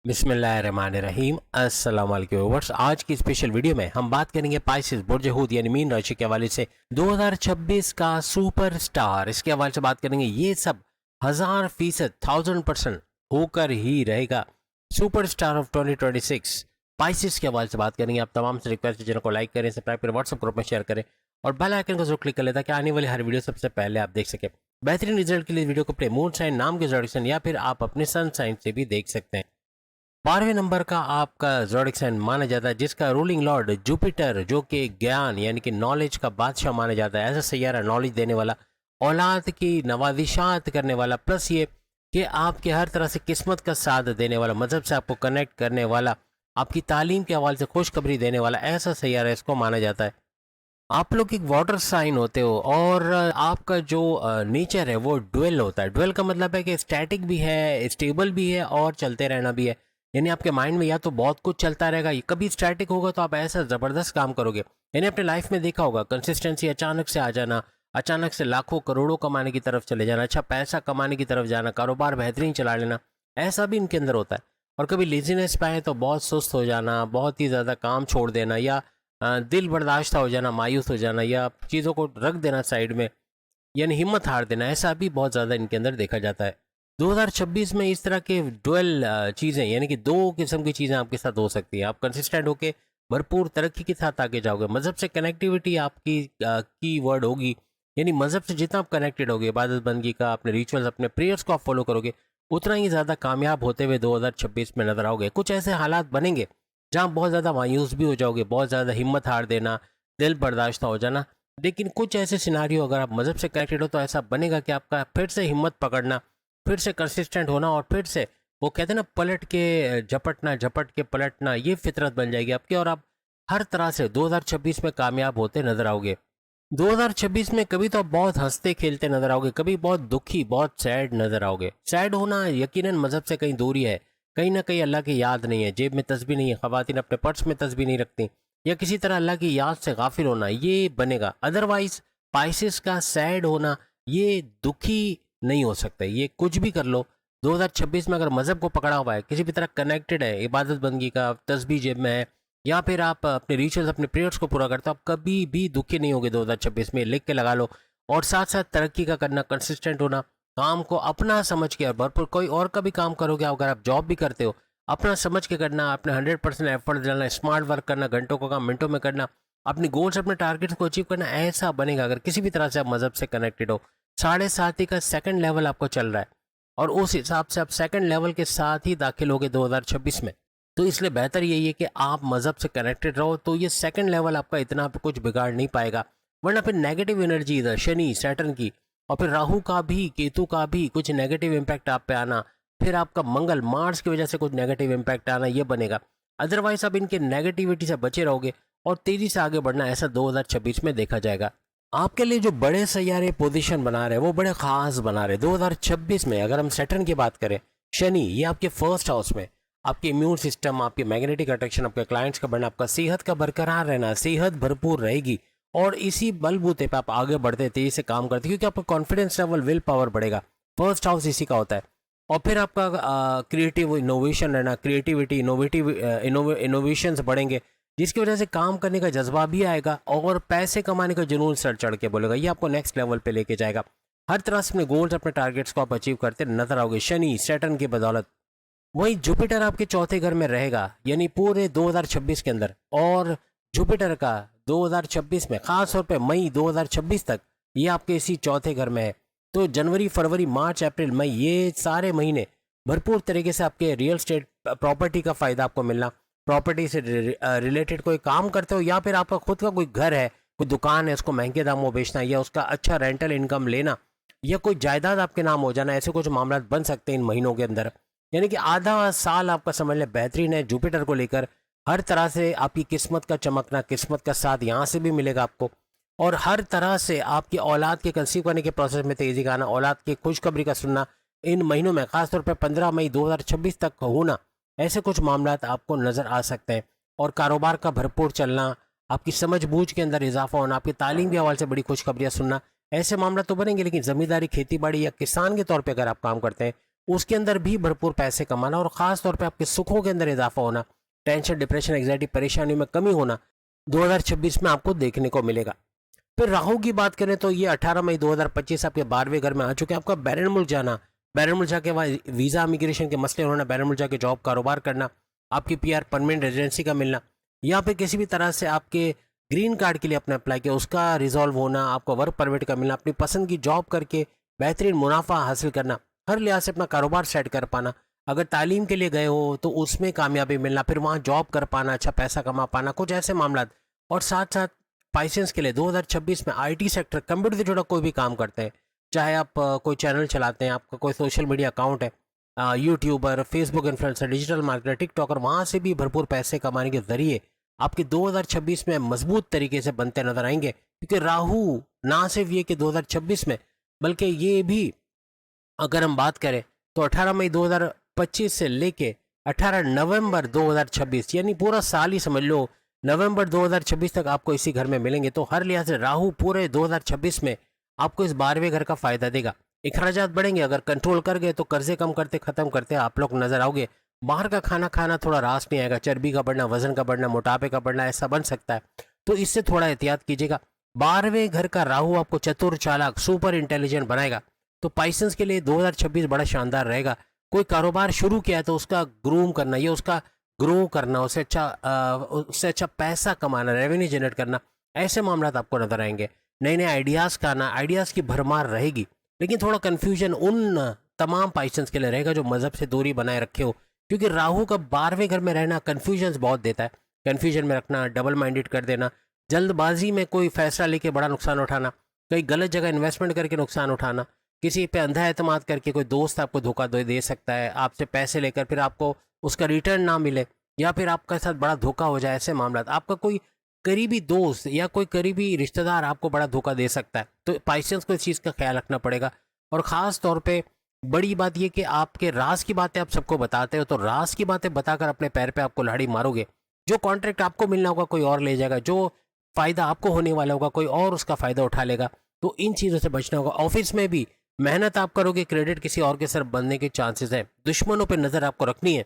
बिस्मिल्लाहिर्रहमानिर्रहीम। अस्सलाम वालेकुम व्यूअर्स। आज की स्पेशल वीडियो में हम बात करेंगे पाइसेस बुर्ज हूद यानी मीन राशि के हवाले से 2026 का सुपर स्टार, इसके हवाले से बात करेंगे। ये सब 1000% 1000% होकर ही रहेगा सुपर स्टार ऑफ 2026। पाइसेस के हवाले से बात करेंगे। आप तमाम से रिक्वेस्ट है, चैनल को लाइक करें, सब्सक्राइब करें, व्हाट्सएप ग्रुप में शेयर करें और बेल आइकन को जरूर क्लिक कर लें ताकि आने वाली हर वीडियो सबसे पहले आप देख सकें। बेहतरीन रिजल्ट के लिए वीडियो को अपने मून साइन, नाम के जोडिक्शन या फिर आप अपने सन साइन से भी देख सकते हैं। 12वें नंबर का आपका ज़ोडिक साइन माना जाता है जिसका रूलिंग लॉर्ड जुपिटर, जो कि ज्ञान यानी कि नॉलेज का बादशाह माना जाता है। ऐसा सैयारा, नॉलेज देने वाला, औलाद की नवाजिशात करने वाला, प्लस ये कि आपके हर तरह से किस्मत का साथ देने वाला, मजहब से आपको कनेक्ट करने वाला, आपकी तालीम के हवाले से खुशखबरी देने वाला, ऐसा सैयारा इसको माना जाता है। आप लोग एक वाटर साइन होते हो और आपका जो नेचर है वो ड्वेल होता है। ड्वेल का मतलब है कि स्टैटिक भी है, स्टेबल भी है और चलते रहना भी है। यानी आपके माइंड में या तो बहुत कुछ चलता रहेगा, कभी स्टैटिक होगा तो आप ऐसा ज़बरदस्त काम करोगे। यानी अपने लाइफ में देखा होगा कंसिस्टेंसी अचानक से आ जाना, अचानक से लाखों करोड़ों कमाने की तरफ चले जाना, अच्छा पैसा कमाने की तरफ जाना, कारोबार बेहतरीन चला लेना, ऐसा भी इनके अंदर होता है। और कभी लेजीनेस पाए तो बहुत सुस्त हो जाना, बहुत ही ज़्यादा काम छोड़ देना, या दिल बर्दाश्त हो जाना, मायूस हो जाना, या चीज़ों को रख देना साइड में, यानी हिम्मत हार देना, ऐसा भी बहुत ज़्यादा इनके अंदर देखा जाता है। 2026 में इस तरह के डुअल चीज़ें, यानी कि दो किस्म की चीज़ें आपके साथ हो सकती हैं। आप कंसिस्टेंट होकर भरपूर तरक्की के साथ आगे जाओगे। मज़हब से कनेक्टिविटी आपकी की वर्ड होगी, यानी मज़हब से जितना आप कनेक्टेड होगे, इबादत बंदगी का, अपने रिचुअल्स, अपने प्रेयर्स को आप फॉलो करोगे, उतना ही ज़्यादा कामयाब होते हुए 2026 में नजर आओगे। कुछ ऐसे हालात बनेंगे जहाँ बहुत ज़्यादा मायूस भी हो जाओगे, बहुत ज़्यादा हिम्मत हार देना, दिल बर्दाश्त हो जाना। लेकिन कुछ ऐसे सिनारियो, अगर आप मज़हब से कनेक्टेड हो तो ऐसा बनेगा कि आपका फिर से हिम्मत पकड़ना, फिर से कंसिस्टेंट होना और फिर से वो कहते हैं ना, पलट के झपटना, झपट के पलटना, ये फितरत बन जाएगी आपकी और आप हर तरह से 2026 में कामयाब होते नजर आओगे। 2026 में कभी तो आप बहुत हंसते खेलते नजर आओगे, कभी बहुत दुखी, बहुत सैड नजर आओगे। सैड होना यकीनन मजहब से कहीं दूरी है, कहीं ना कहीं अल्लाह की याद नहीं है, जेब में तस्बीह नहीं है, खवातीन अपने पर्स में तस्बीह नहीं रखती, या किसी तरह अल्लाह की याद से गाफिल होना, ये बनेगा। अदरवाइज पाइसेस का सैड होना ये दुखी नहीं हो सकता। ये कुछ भी कर लो, 2026 में अगर मजहब को पकड़ा हुआ है, किसी भी तरह कनेक्टेड है, इबादत बंदगी का, तस्बीह जेब में है, या फिर आप अपने रिचुअल्स, अपने प्रेयर्स को पूरा करते हो, आप कभी भी दुखी नहीं होगे 2026 में। लिख के लगा लो। और साथ साथ तरक्की का करना, कंसिस्टेंट होना, काम को अपना समझ के, भरपूर कोई और का भी काम करोगे, अगर आप जॉब भी करते हो, अपना समझ के करना, अपने 100% एफर्ट डालना, स्मार्ट वर्क करना, घंटों का काम मिनटों में करना, अपने गोल्स, अपने टारगेट्स को अचीव करना, ऐसा बनेगा अगर किसी भी तरह से आप मजहब से कनेक्टेड हो। 7.5 का सेकंड लेवल आपको चल रहा है और उस हिसाब से आप सेकंड लेवल के साथ ही दाखिल होगे 2026 में। तो इसलिए बेहतर यही है कि आप मजहब से कनेक्टेड रहो, तो ये सेकंड लेवल आपका इतना कुछ बिगाड़ नहीं पाएगा। वरना फिर नेगेटिव एनर्जी इधर शनि सैटर्न की और फिर राहु का भी, केतु का भी कुछ नेगेटिव इम्पैक्ट आप पे आना, फिर आपका मंगल, मार्स की वजह से कुछ नेगेटिव इम्पैक्ट आना, ये बनेगा। अदरवाइज आप इनके नेगेटिविटी से बचे रहोगे और तेजी से आगे बढ़ना, ऐसा 2026 में देखा जाएगा। आपके लिए जो बड़े सैयारे पोजीशन बना रहे हैं वो बड़े खास बना रहे 2026 में। अगर हम सैटर्न की बात करें, शनि ये आपके फर्स्ट हाउस में, आपके इम्यून सिस्टम, आपके मैग्नेटिक अट्रैक्शन, आपके क्लाइंट्स का बढ़ना, आपका सेहत का बरकरार रहना, सेहत भरपूर रहेगी और इसी बलबूते पे आप आगे बढ़ते, तेजी से काम करते, क्योंकि आपका कॉन्फिडेंस लेवल, विल पावर बढ़ेगा। फर्स्ट हाउस इसी का होता है। और फिर आपका क्रिएटिव इनोवेशन रहना, क्रिएटिविटी, इनोवेटिव इनोवेशंस बढ़ेंगे, जिसकी वजह से काम करने का जज्बा भी आएगा और पैसे कमाने का जुनून सर चढ़ के बोलेगा। ये आपको नेक्स्ट लेवल पे लेके जाएगा। हर तरह से अपने गोल्स, अपने टारगेट्स को आप अचीव करते नजर आओगे शनि सैटर्न की बदौलत। वहीं जुपिटर आपके चौथे घर में रहेगा, यानी पूरे 2026 के अंदर। और जुपिटर का 2026 में खास तौर पे मई 2026 तक ये आपके इसी चौथे घर में है। तो जनवरी, फरवरी, मार्च, अप्रैल, मई, ये सारे महीने भरपूर तरीके से आपके रियल स्टेट प्रॉपर्टी का फायदा आपको मिलना, प्रॉपर्टी से रिलेटेड कोई काम करते हो, या फिर आपका खुद का कोई घर है, कोई दुकान है, उसको महंगे दामों में बेचना, या उसका अच्छा रेंटल इनकम लेना, या कोई जायदाद आपके नाम हो जाना, ऐसे कुछ मामला बन सकते हैं इन महीनों के अंदर। यानी कि आधा साल आपका समझ लें बेहतरीन है जुपिटर को लेकर। हर तरह से आपकी किस्मत का चमकना, किस्मत का साथ यहाँ से भी मिलेगा आपको, और हर तरह से आपकी औलाद के कंसीव करने के प्रोसेस में तेजी का आना, औलाद की खुशखबरी का सुनना इन महीनों में, खासतौर पर 15 मई 2026 तक होना, ऐसे कुछ मामला आपको नजर आ सकते हैं। और कारोबार का भरपूर चलना, आपकी समझ बूझ के अंदर इजाफा होना, आपकी तालीम के हवाले से बड़ी खुशखबरियां सुनना, ऐसे मामला तो बनेंगे। लेकिन जमींदारी, खेती बाड़ी या किसान के तौर पर अगर आप काम करते हैं उसके अंदर भी भरपूर पैसे कमाना और ख़ास तौर पे आपके सुखों के अंदर इजाफा होना, टेंशन, डिप्रेशन, एंग्जाइटी, परेशानी में कमी होना 2026 में आपको देखने को मिलेगा। फिर राहु की बात करें तो ये 18 मई 2025 आपके 12वें घर में आ चुके हैं। आपका बैरन मुल्क जाना, बैरन मुल्क जाके वहाँ वीज़ा इमिग्रेशन के मसले होना, बैरन मुल्क जाके जॉब कारोबार करना, आपकी पीआर परमानेंट रेजिडेंसी का मिलना, या फिर किसी भी तरह से आपके ग्रीन कार्ड के लिए अपना अप्लाई किया उसका रिजॉल्व होना, आपको वर्क परमिट का मिलना, अपनी पसंद की जॉब करके बेहतरीन मुनाफा हासिल करना, हर लिहाज से अपना कारोबार सेट कर पाना, अगर तालीम के लिए गए हो तो उसमें कामयाबी मिलना, फिर वहाँ जॉब कर पाना, अच्छा पैसा कमा पाना, कुछ ऐसे मामला। और साथ साथ पाइसेंस के लिए 2026 में आईटी सेक्टर, कंप्यूटर से जुड़ा कोई भी काम करते हैं, चाहे आप कोई चैनल चलाते हैं, आपका कोई सोशल मीडिया अकाउंट है, YouTuber, Facebook influencer, digital marketer, TikToker, वहाँ से भी भरपूर पैसे कमाने के जरिए आपके 2026 में मजबूत तरीके से बनते नजर आएंगे। क्योंकि राहु ना सिर्फ ये कि 2026 में, बल्कि ये भी अगर हम बात करें तो 18 मई 2025 से लेके 18 नवंबर 2026, यानी पूरा साल ही समझ लो, नवंबर 2026 तक आपको इसी घर में मिलेंगे। तो हर लिहाज से राहु पूरे 2026 में आपको इस 12वें घर का फायदा देगा। अखराजात बढ़ेंगे, अगर कंट्रोल कर गए तो कर्जे कम करते खत्म करते आप लोग नजर आओगे। बाहर का खाना खाना थोड़ा रास नहीं आएगा, चर्बी का बढ़ना, वजन का बढ़ना, मोटापे का बढ़ना, ऐसा बन सकता है, तो इससे थोड़ा एहतियात कीजिएगा। 12वें घर का राहु आपको चतुर, चालाक, सुपर इंटेलिजेंट बनाएगा। तो पाइसेंस के लिए 2026 बड़ा शानदार रहेगा। कोई कारोबार शुरू किया है तो उसका ग्रूम करना, ये उसका ग्रो करना, उससे अच्छा पैसा कमाना, रेवेन्यू जनरेट करना, ऐसे मामला आपको नजर आएंगे। नए नए आइडियाज़ का आना, आइडियाज़ की भरमार रहेगी। लेकिन थोड़ा कन्फ्यूजन उन तमाम पाइसेंस के लिए रहेगा जो मजहब से दूरी बनाए रखे हो, क्योंकि राहु का 12वें घर में रहना कन्फ्यूजन बहुत देता है। कन्फ्यूजन में रखना, डबल माइंडेड कर देना, जल्दबाजी में कोई फैसला लेके बड़ा नुकसान उठाना, कई गलत जगह इन्वेस्टमेंट करके नुकसान उठाना, किसी पे अंधा एतमाद करके कोई दोस्त आपको धोखा दे सकता है, आपसे पैसे लेकर फिर आपको उसका रिटर्न ना मिले, या फिर आपके साथ बड़ा धोखा हो जाए, ऐसे मामला। आपका कोई करीबी दोस्त या कोई करीबी रिश्तेदार आपको बड़ा धोखा दे सकता है, तो पाइसेंस को इस चीज़ का ख्याल रखना पड़ेगा। और ख़ास तौर पे बड़ी बात यह कि आपके राज की बातें आप सबको बताते हो, तो राज की बातें बताकर अपने पैर पे आपको लाड़ी मारोगे। जो कॉन्ट्रैक्ट आपको मिलना होगा कोई और ले जाएगा, जो फ़ायदा आपको होने वाला होगा कोई और उसका फ़ायदा उठा लेगा। तो इन चीज़ों से बचना होगा। ऑफिस में भी मेहनत आप करोगे, क्रेडिट किसी और के सर बनने के चांसेस है। दुश्मनों पर नज़र आपको रखनी है,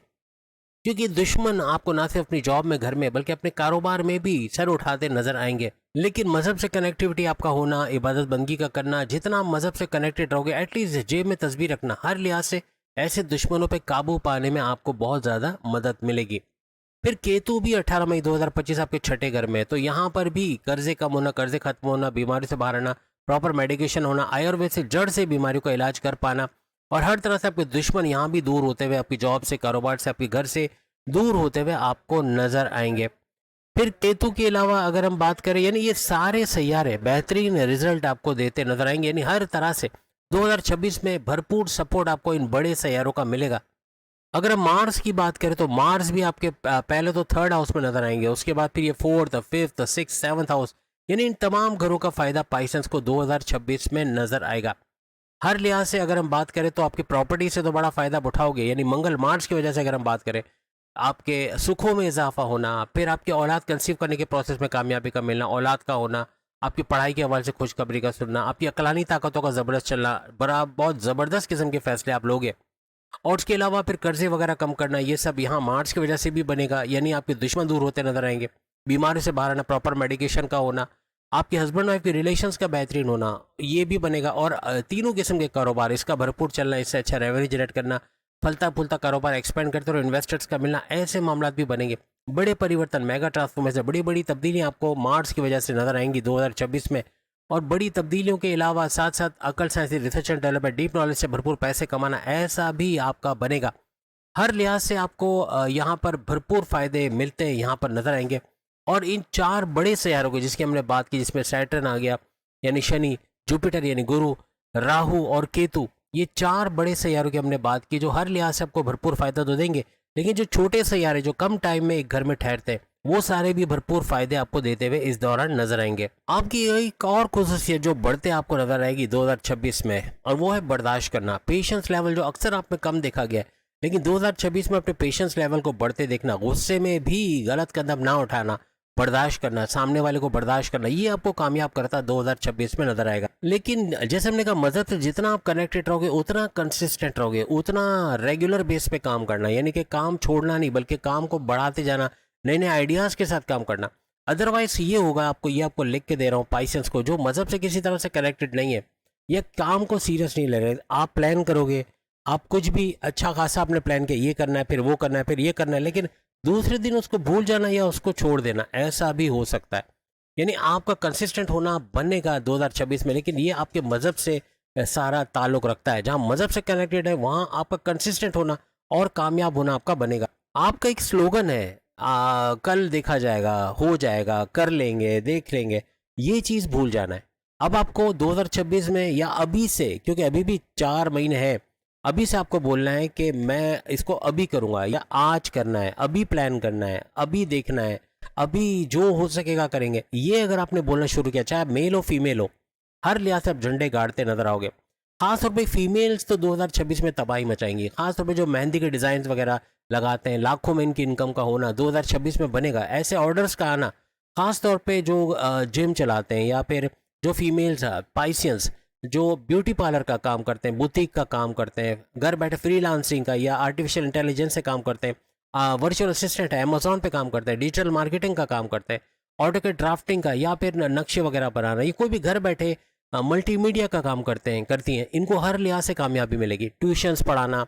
क्योंकि दुश्मन आपको ना सिर्फ अपनी जॉब में, घर में, बल्कि अपने कारोबार में भी सर उठाते नजर आएंगे। लेकिन मजहब से कनेक्टिविटी आपका होना, इबादत बंदगी का करना, जितना मजहब से कनेक्टेड रहोगे, एटलीस्ट जेब में तस्बीह रखना, हर लिहाज से ऐसे दुश्मनों पे काबू पाने में आपको बहुत ज़्यादा मदद मिलेगी। फिर केतु भी 18 मई 2025 आपके छठे घर में है, तो यहाँ पर भी कर्जे कम होना, कर्जे खत्म होना, बीमारी से बाहर आना, प्रॉपर मेडिकेशन होना, आयुर्वेद से जड़ से बीमारियों का इलाज कर पाना, और हर तरह से आपके दुश्मन यहाँ भी दूर होते हुए, आपकी जॉब से, कारोबार से, आपके घर से दूर होते हुए आपको नजर आएंगे। फिर केतु के अलावा अगर हम बात करें, यानी ये सारे सैयारे बेहतरीन रिजल्ट आपको देते नजर आएंगे, यानी हर तरह से 2026 में भरपूर सपोर्ट आपको इन बड़े सैयारों का मिलेगा। अगर हम मार्स की बात करें तो मार्स भी आपके पहले तो थर्ड हाउस में नजर आएंगे, उसके बाद फिर ये fourth, fifth, six, seventh house, यानी इन तमाम घरों का फायदा पाइसेंस को 2026 में नजर आएगा। हर लिहाज से अगर हम बात करें तो आपकी प्रॉपर्टी से तो बड़ा फायदा उठाओगे, यानी मंगल मार्च की वजह से अगर हम बात करें, आपके सुखों में इजाफा होना, फिर आपके औलाद कंसीव करने के प्रोसेस में कामयाबी का मिलना, औलाद का होना, आपकी पढ़ाई के हवाले से खुशखबरी का सुनना, आपकी अकलानी ताकतों का ज़बरदस्त चलना, बड़ा बहुत ज़बरदस्त किस्म के फैसले आप लोगे। और उसके अलावा फिर कर्जे वगैरह कम करना, ये सब यहाँ मार्च की वजह से भी बनेगा, यानी आपके दुश्मन दूर होते नजर आएंगे, बीमारी से बाहर आना, प्रॉपर मेडिकेशन का होना, आपके हस्बैंड वाइफ के रिलेशंस का बेहतरीन होना, ये भी बनेगा। और तीनों किस्म के कारोबार इसका भरपूर चलना, इससे अच्छा रेवेन्यू जनरेट करना, फलता फूलता कारोबार एक्सपेंड करते और इन्वेस्टर्स का मिलना, ऐसे मामला भी बनेंगे। बड़े परिवर्तन, मेगा ट्रांसफॉर्मेशन, बड़ी बड़ी तब्दीलियां आपको मार्च की वजह से नजर आएंगी 2026 में। और बड़ी तब्दीलियों के अलावा साथ साथ अकल, science, research and development, deep knowledge से भरपूर पैसे कमाना, ऐसा भी आपका बनेगा। हर लिहाज से आपको यहाँ पर भरपूर फायदे मिलते हैं, यहाँ पर नजर आएंगे। और इन चार बड़े सैयारों की जिसकी हमने बात की, जिसमें सैटर्न आ गया यानी शनि, जुपिटर यानी गुरु, राहु और केतु, ये चार बड़े सैयारों की हमने बात की, जो हर लिहाज से आपको भरपूर फायदा तो देंगे। लेकिन जो छोटे सैयारे जो कम टाइम में एक घर में ठहरते हैं, वो सारे भी भरपूर फायदे आपको देते हुए इस दौरान नजर आएंगे। आपकी एक और खुसूसियत जो बढ़ते आपको नजर आएगी 2026 में, और वो है बर्दाश्त करना, पेशेंस लेवल, जो अक्सर आप में कम देखा गया है, लेकिन 2026 में अपने पेशेंस लेवल को बढ़ते देखना, गुस्से में भी गलत कदम ना उठाना, बर्दाश्त करना, सामने वाले को बर्दाश्त करना, ये आपको कामयाब करता 2026 में नजर आएगा। लेकिन जैसे हमने कहा, मदद से जितना आप कनेक्टेड रहोगे उतना कंसिस्टेंट रहोगे, उतना रेगुलर बेस पे काम करना, यानी कि काम छोड़ना नहीं बल्कि काम को बढ़ाते जाना, नए नए आइडियाज़ के साथ काम करना। अदरवाइज ये होगा, आपको लिख के दे रहा हूँ पाइसेंस को, जो मजहब से किसी तरह से कनेक्टेड नहीं है, ये काम को सीरियस नहीं ले रहे, आप प्लान करोगे, आप कुछ भी अच्छा खासा आपने प्लान किया, ये करना है, फिर वो करना है, फिर ये करना है, लेकिन दूसरे दिन उसको भूल जाना या उसको छोड़ देना, ऐसा भी हो सकता है। यानी आपका कंसिस्टेंट होना बनेगा 2026 में, लेकिन ये आपके मज़हब से सारा ताल्लुक रखता है। जहाँ मज़हब से कनेक्टेड है वहाँ आपका कंसिस्टेंट होना और कामयाब होना आपका बनेगा। आपका एक स्लोगन है, कल देखा जाएगा, हो जाएगा, कर लेंगे, देख लेंगे, ये चीज़ भूल जाना है। अब आपको 2026 में या अभी से, क्योंकि अभी भी 4 महीने हैं, अभी से आपको बोलना है कि मैं इसको अभी करूँगा या आज करना है, अभी प्लान करना है, अभी देखना है, अभी जो हो सकेगा करेंगे। ये अगर आपने बोलना शुरू किया, चाहे मेल हो फीमेल हो, हर लिहाज से आप झंडे गाड़ते नजर आओगे। खासतौर पे फीमेल्स तो 2026 में तबाही मचाएंगी, खासतौर पे जो मेहंदी के डिज़ाइन वगैरह लगाते हैं, लाखों में इनकी इनकम का होना 2026 में बनेगा। ऐसे ऑर्डर्स का आना, खासतौर पे जो जिम चलाते हैं या फिर जो फीमेल्स पाइसियंस जो ब्यूटी पार्लर का काम करते हैं, बुटीक का काम करते हैं, घर बैठे फ्रीलांसिंग का या आर्टिफिशियल इंटेलिजेंस से काम करते हैं, वर्चुअल असिस्टेंट है, अमेजोन पे काम करते हैं, डिजिटल मार्केटिंग का काम करते हैं, ऑटो के ड्राफ्टिंग का या फिर नक्शे वगैरह बनाना, ये कोई भी घर बैठे मल्टीमीडिया का काम करती हैं, इनको हर लिहाज से कामयाबी मिलेगी। ट्यूशन्स पढ़ाना,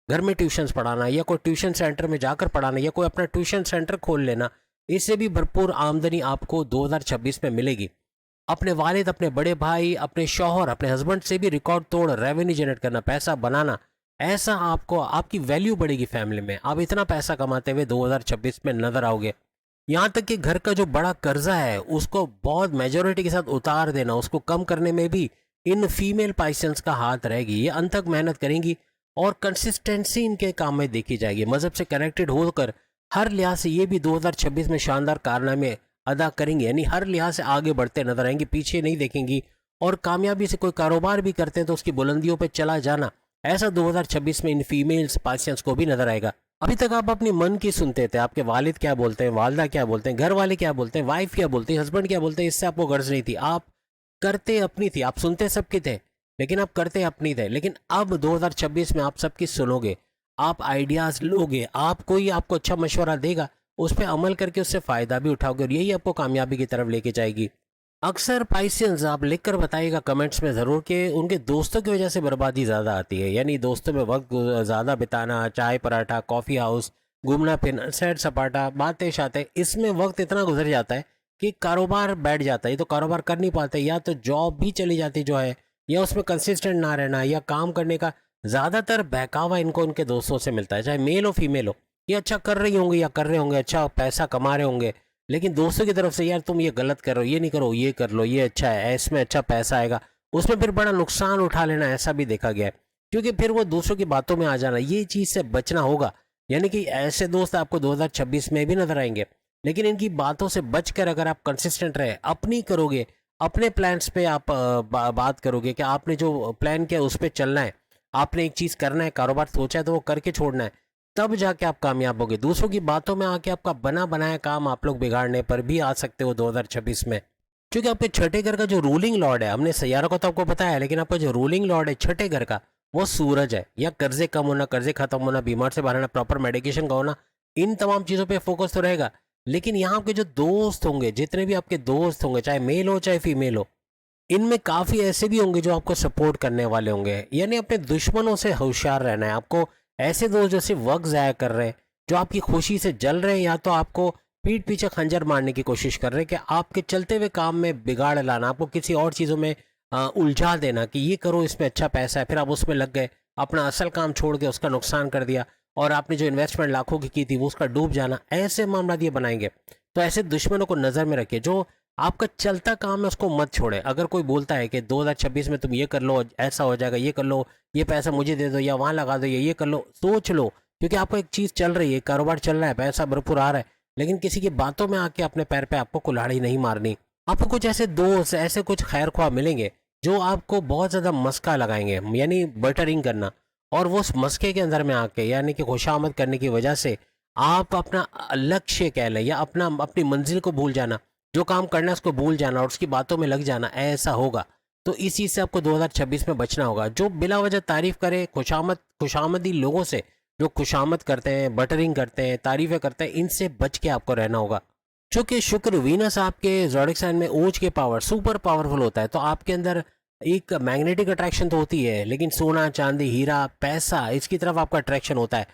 घर में ट्यूशन्स पढ़ाना या कोई ट्यूशन सेंटर में जाकर पढ़ाना या कोई अपना ट्यूशन सेंटर खोल लेना, इससे भी भरपूर आमदनी आपको 2026 में मिलेगी। अपने वालिद, अपने बड़े भाई, अपने शौहर, अपने हस्बैंड से भी रिकॉर्ड तोड़ रेवेन्यू जनरेट करना, पैसा बनाना, ऐसा आपको, आपकी वैल्यू बढ़ेगी फैमिली में। आप इतना पैसा कमाते हुए 2026 में नजर आओगे। यहाँ तक कि घर का जो बड़ा कर्जा है उसको बहुत मेजोरिटी के साथ उतार देना, उसको कम करने में भी इन फीमेल पाइसेंस का हाथ रहेगी। ये अंत तक मेहनत करेंगी और कंसिस्टेंसी इनके काम में देखी जाएगी। मजहब से कनेक्टेड होकर हर लिहाज से ये भी 2026 में शानदार कारनामे अदा करेंगे, यानी हर लिहाज से आगे बढ़ते नजर आएंगे, पीछे नहीं देखेंगी। और कामयाबी से कोई कारोबार भी करते हैं तो उसकी बुलंदियों पे चला जाना, ऐसा 2026 में इन फीमेल्स पासियंस को भी नजर आएगा। अभी तक आप अपनी मन की सुनते थे, आपके वालिद क्या बोलते हैं, वालदा क्या बोलते हैं, घर वाले क्या बोलते हैं, वाइफ क्या बोलते हैं, हस्बैंड क्या बोलते हैं, इससे आपको गर्ज नहीं थी। आप करते अपनी थी, आप सुनते सबकी थे लेकिन आप करते अपनी थे। लेकिन अब 2026 में आप सबकी सुनोगे, आप आइडियाज़ लोगे, आप कोई आपको अच्छा मशवरा देगा, उस पर अमल करके उससे फ़ायदा भी उठाओगे और यही आपको कामयाबी की तरफ लेके जाएगी। अक्सर पाइसियंस आप लिख कर बताइएगा कमेंट्स में ज़रूर कि उनके दोस्तों की वजह से बर्बादी ज़्यादा आती है, यानी दोस्तों में वक्त ज़्यादा बिताना, चाय पराठा, कॉफ़ी हाउस, घूमना फिरना, सैर सपाटा, बातें शातें, इसमें वक्त इतना गुजर जाता है कि कारोबार बैठ जाता है। तो कारोबार कर नहीं पाते, या तो जॉब भी चली जाती जो है, या उसमें कंसिस्टेंट ना रहना, या काम करने का ज़्यादातर बहकावा इनको उनके दोस्तों से मिलता है, चाहे मेल हो फीमेल हो। ये अच्छा कर रही होंगी या कर रहे होंगे, अच्छा पैसा कमा रहे होंगे, लेकिन दोस्तों की तरफ से यार तुम ये गलत कर रहे हो, ये नहीं करो, ये कर लो, ये अच्छा है, इसमें अच्छा पैसा आएगा, उसमें फिर बड़ा नुकसान उठा लेना, ऐसा भी देखा गया है। क्योंकि फिर वो दूसरों की बातों में आ जाना, ये चीज़ से बचना होगा। यानी कि ऐसे दोस्त आपको 2026 में भी नजर आएंगे, लेकिन इनकी बातों से बचकर अगर आप कंसिस्टेंट रहे, अपनी करोगे, अपने प्लान्स पे आप बात करोगे कि आपने जो प्लान किया उस पर चलना है, आपने एक चीज़ करना है, कारोबार सोचा है तो वो करके छोड़ना है, तब जाके आप कामयाब होगे। दूसरों की बातों में आके आपका बना बनाया काम आप लोग बिगाड़ने पर भी आ सकते हो 2026 में। क्योंकि आपके छठे घर का जो रूलिंग लॉर्ड है, हमने सैयारों का तो आपको पता है, लेकिन आपका जो रूलिंग लॉर्ड है छठे घर का, वो सूरज है। या कर्जे कम होना, कर्जे खत्म होना, बीमार से बाहर आना, प्रॉपर मेडिकेशन का होना, इन तमाम चीज़ों पर फोकस तो रहेगा। लेकिन यहाँ आपके जो दोस्त होंगे, जितने भी आपके दोस्त होंगे, चाहे मेल हो चाहे फीमेल हो, इनमें काफ़ी ऐसे भी होंगे जो आपको सपोर्ट करने वाले होंगे। यानी अपने दुश्मनों से होशियार रहना है आपको। ऐसे दोस्त जो सिर्फ वक्त ज़ाया कर रहे हैं, जो आपकी खुशी से जल रहे हैं, या तो आपको पीठ पीछे खंजर मारने की कोशिश कर रहे हैं कि आपके चलते हुए काम में बिगाड़ लाना, आपको किसी और चीज़ों में उलझा देना कि ये करो, इसमें अच्छा पैसा है, फिर आप उसमें लग गए, अपना असल काम छोड़ के उसका नुकसान कर दिया, और आपने जो इन्वेस्टमेंट लाखों की थी वो उसका डूब जाना, ऐसे मामला ये बनाएंगे। तो ऐसे दुश्मनों को नज़र में रखिए। जो आपका चलता काम है उसको मत छोड़े। अगर कोई बोलता है कि 2026 में तुम ये कर लो, ऐसा हो जाएगा, ये कर लो, ये पैसा मुझे दे दो, या वहाँ लगा दो, ये कर लो, सोच लो। क्योंकि आपको एक चीज़ चल रही है, कारोबार चल रहा है, पैसा भरपूर आ रहा है, लेकिन किसी की बातों में आके अपने पैर पे आपको कुल्हाड़ी नहीं मारनी। आपको कुछ ऐसे दोस्त, ऐसे कुछ खैर ख्वाह मिलेंगे जो आपको बहुत ज़्यादा मस्का लगाएंगे, यानी बटरिंग करना, और वो उस मस्के के अंदर में आके, यानी कि खुशामद करने की वजह से आप अपना लक्ष्य कह लें या अपनी मंजिल को भूल जाना, जो काम करना है उसको भूल जाना और उसकी बातों में लग जाना, ऐसा होगा। तो इस चीज़ से आपको 2026 में बचना होगा। जो बिला वजह तारीफ करे, खुशामदी लोगों से जो खुशामद करते हैं, बटरिंग करते हैं, तारीफें करते हैं, इनसे बच के आपको रहना होगा। चूंकि शुक्र वीनस आपके ज़ोडिक साइन में ओज के पावर सुपर पावरफुल होता है, तो आपके अंदर एक मैग्नेटिक अट्रैक्शन तो होती है, लेकिन सोना चांदी हीरा पैसा इसकी तरफ आपका अट्रैक्शन होता है।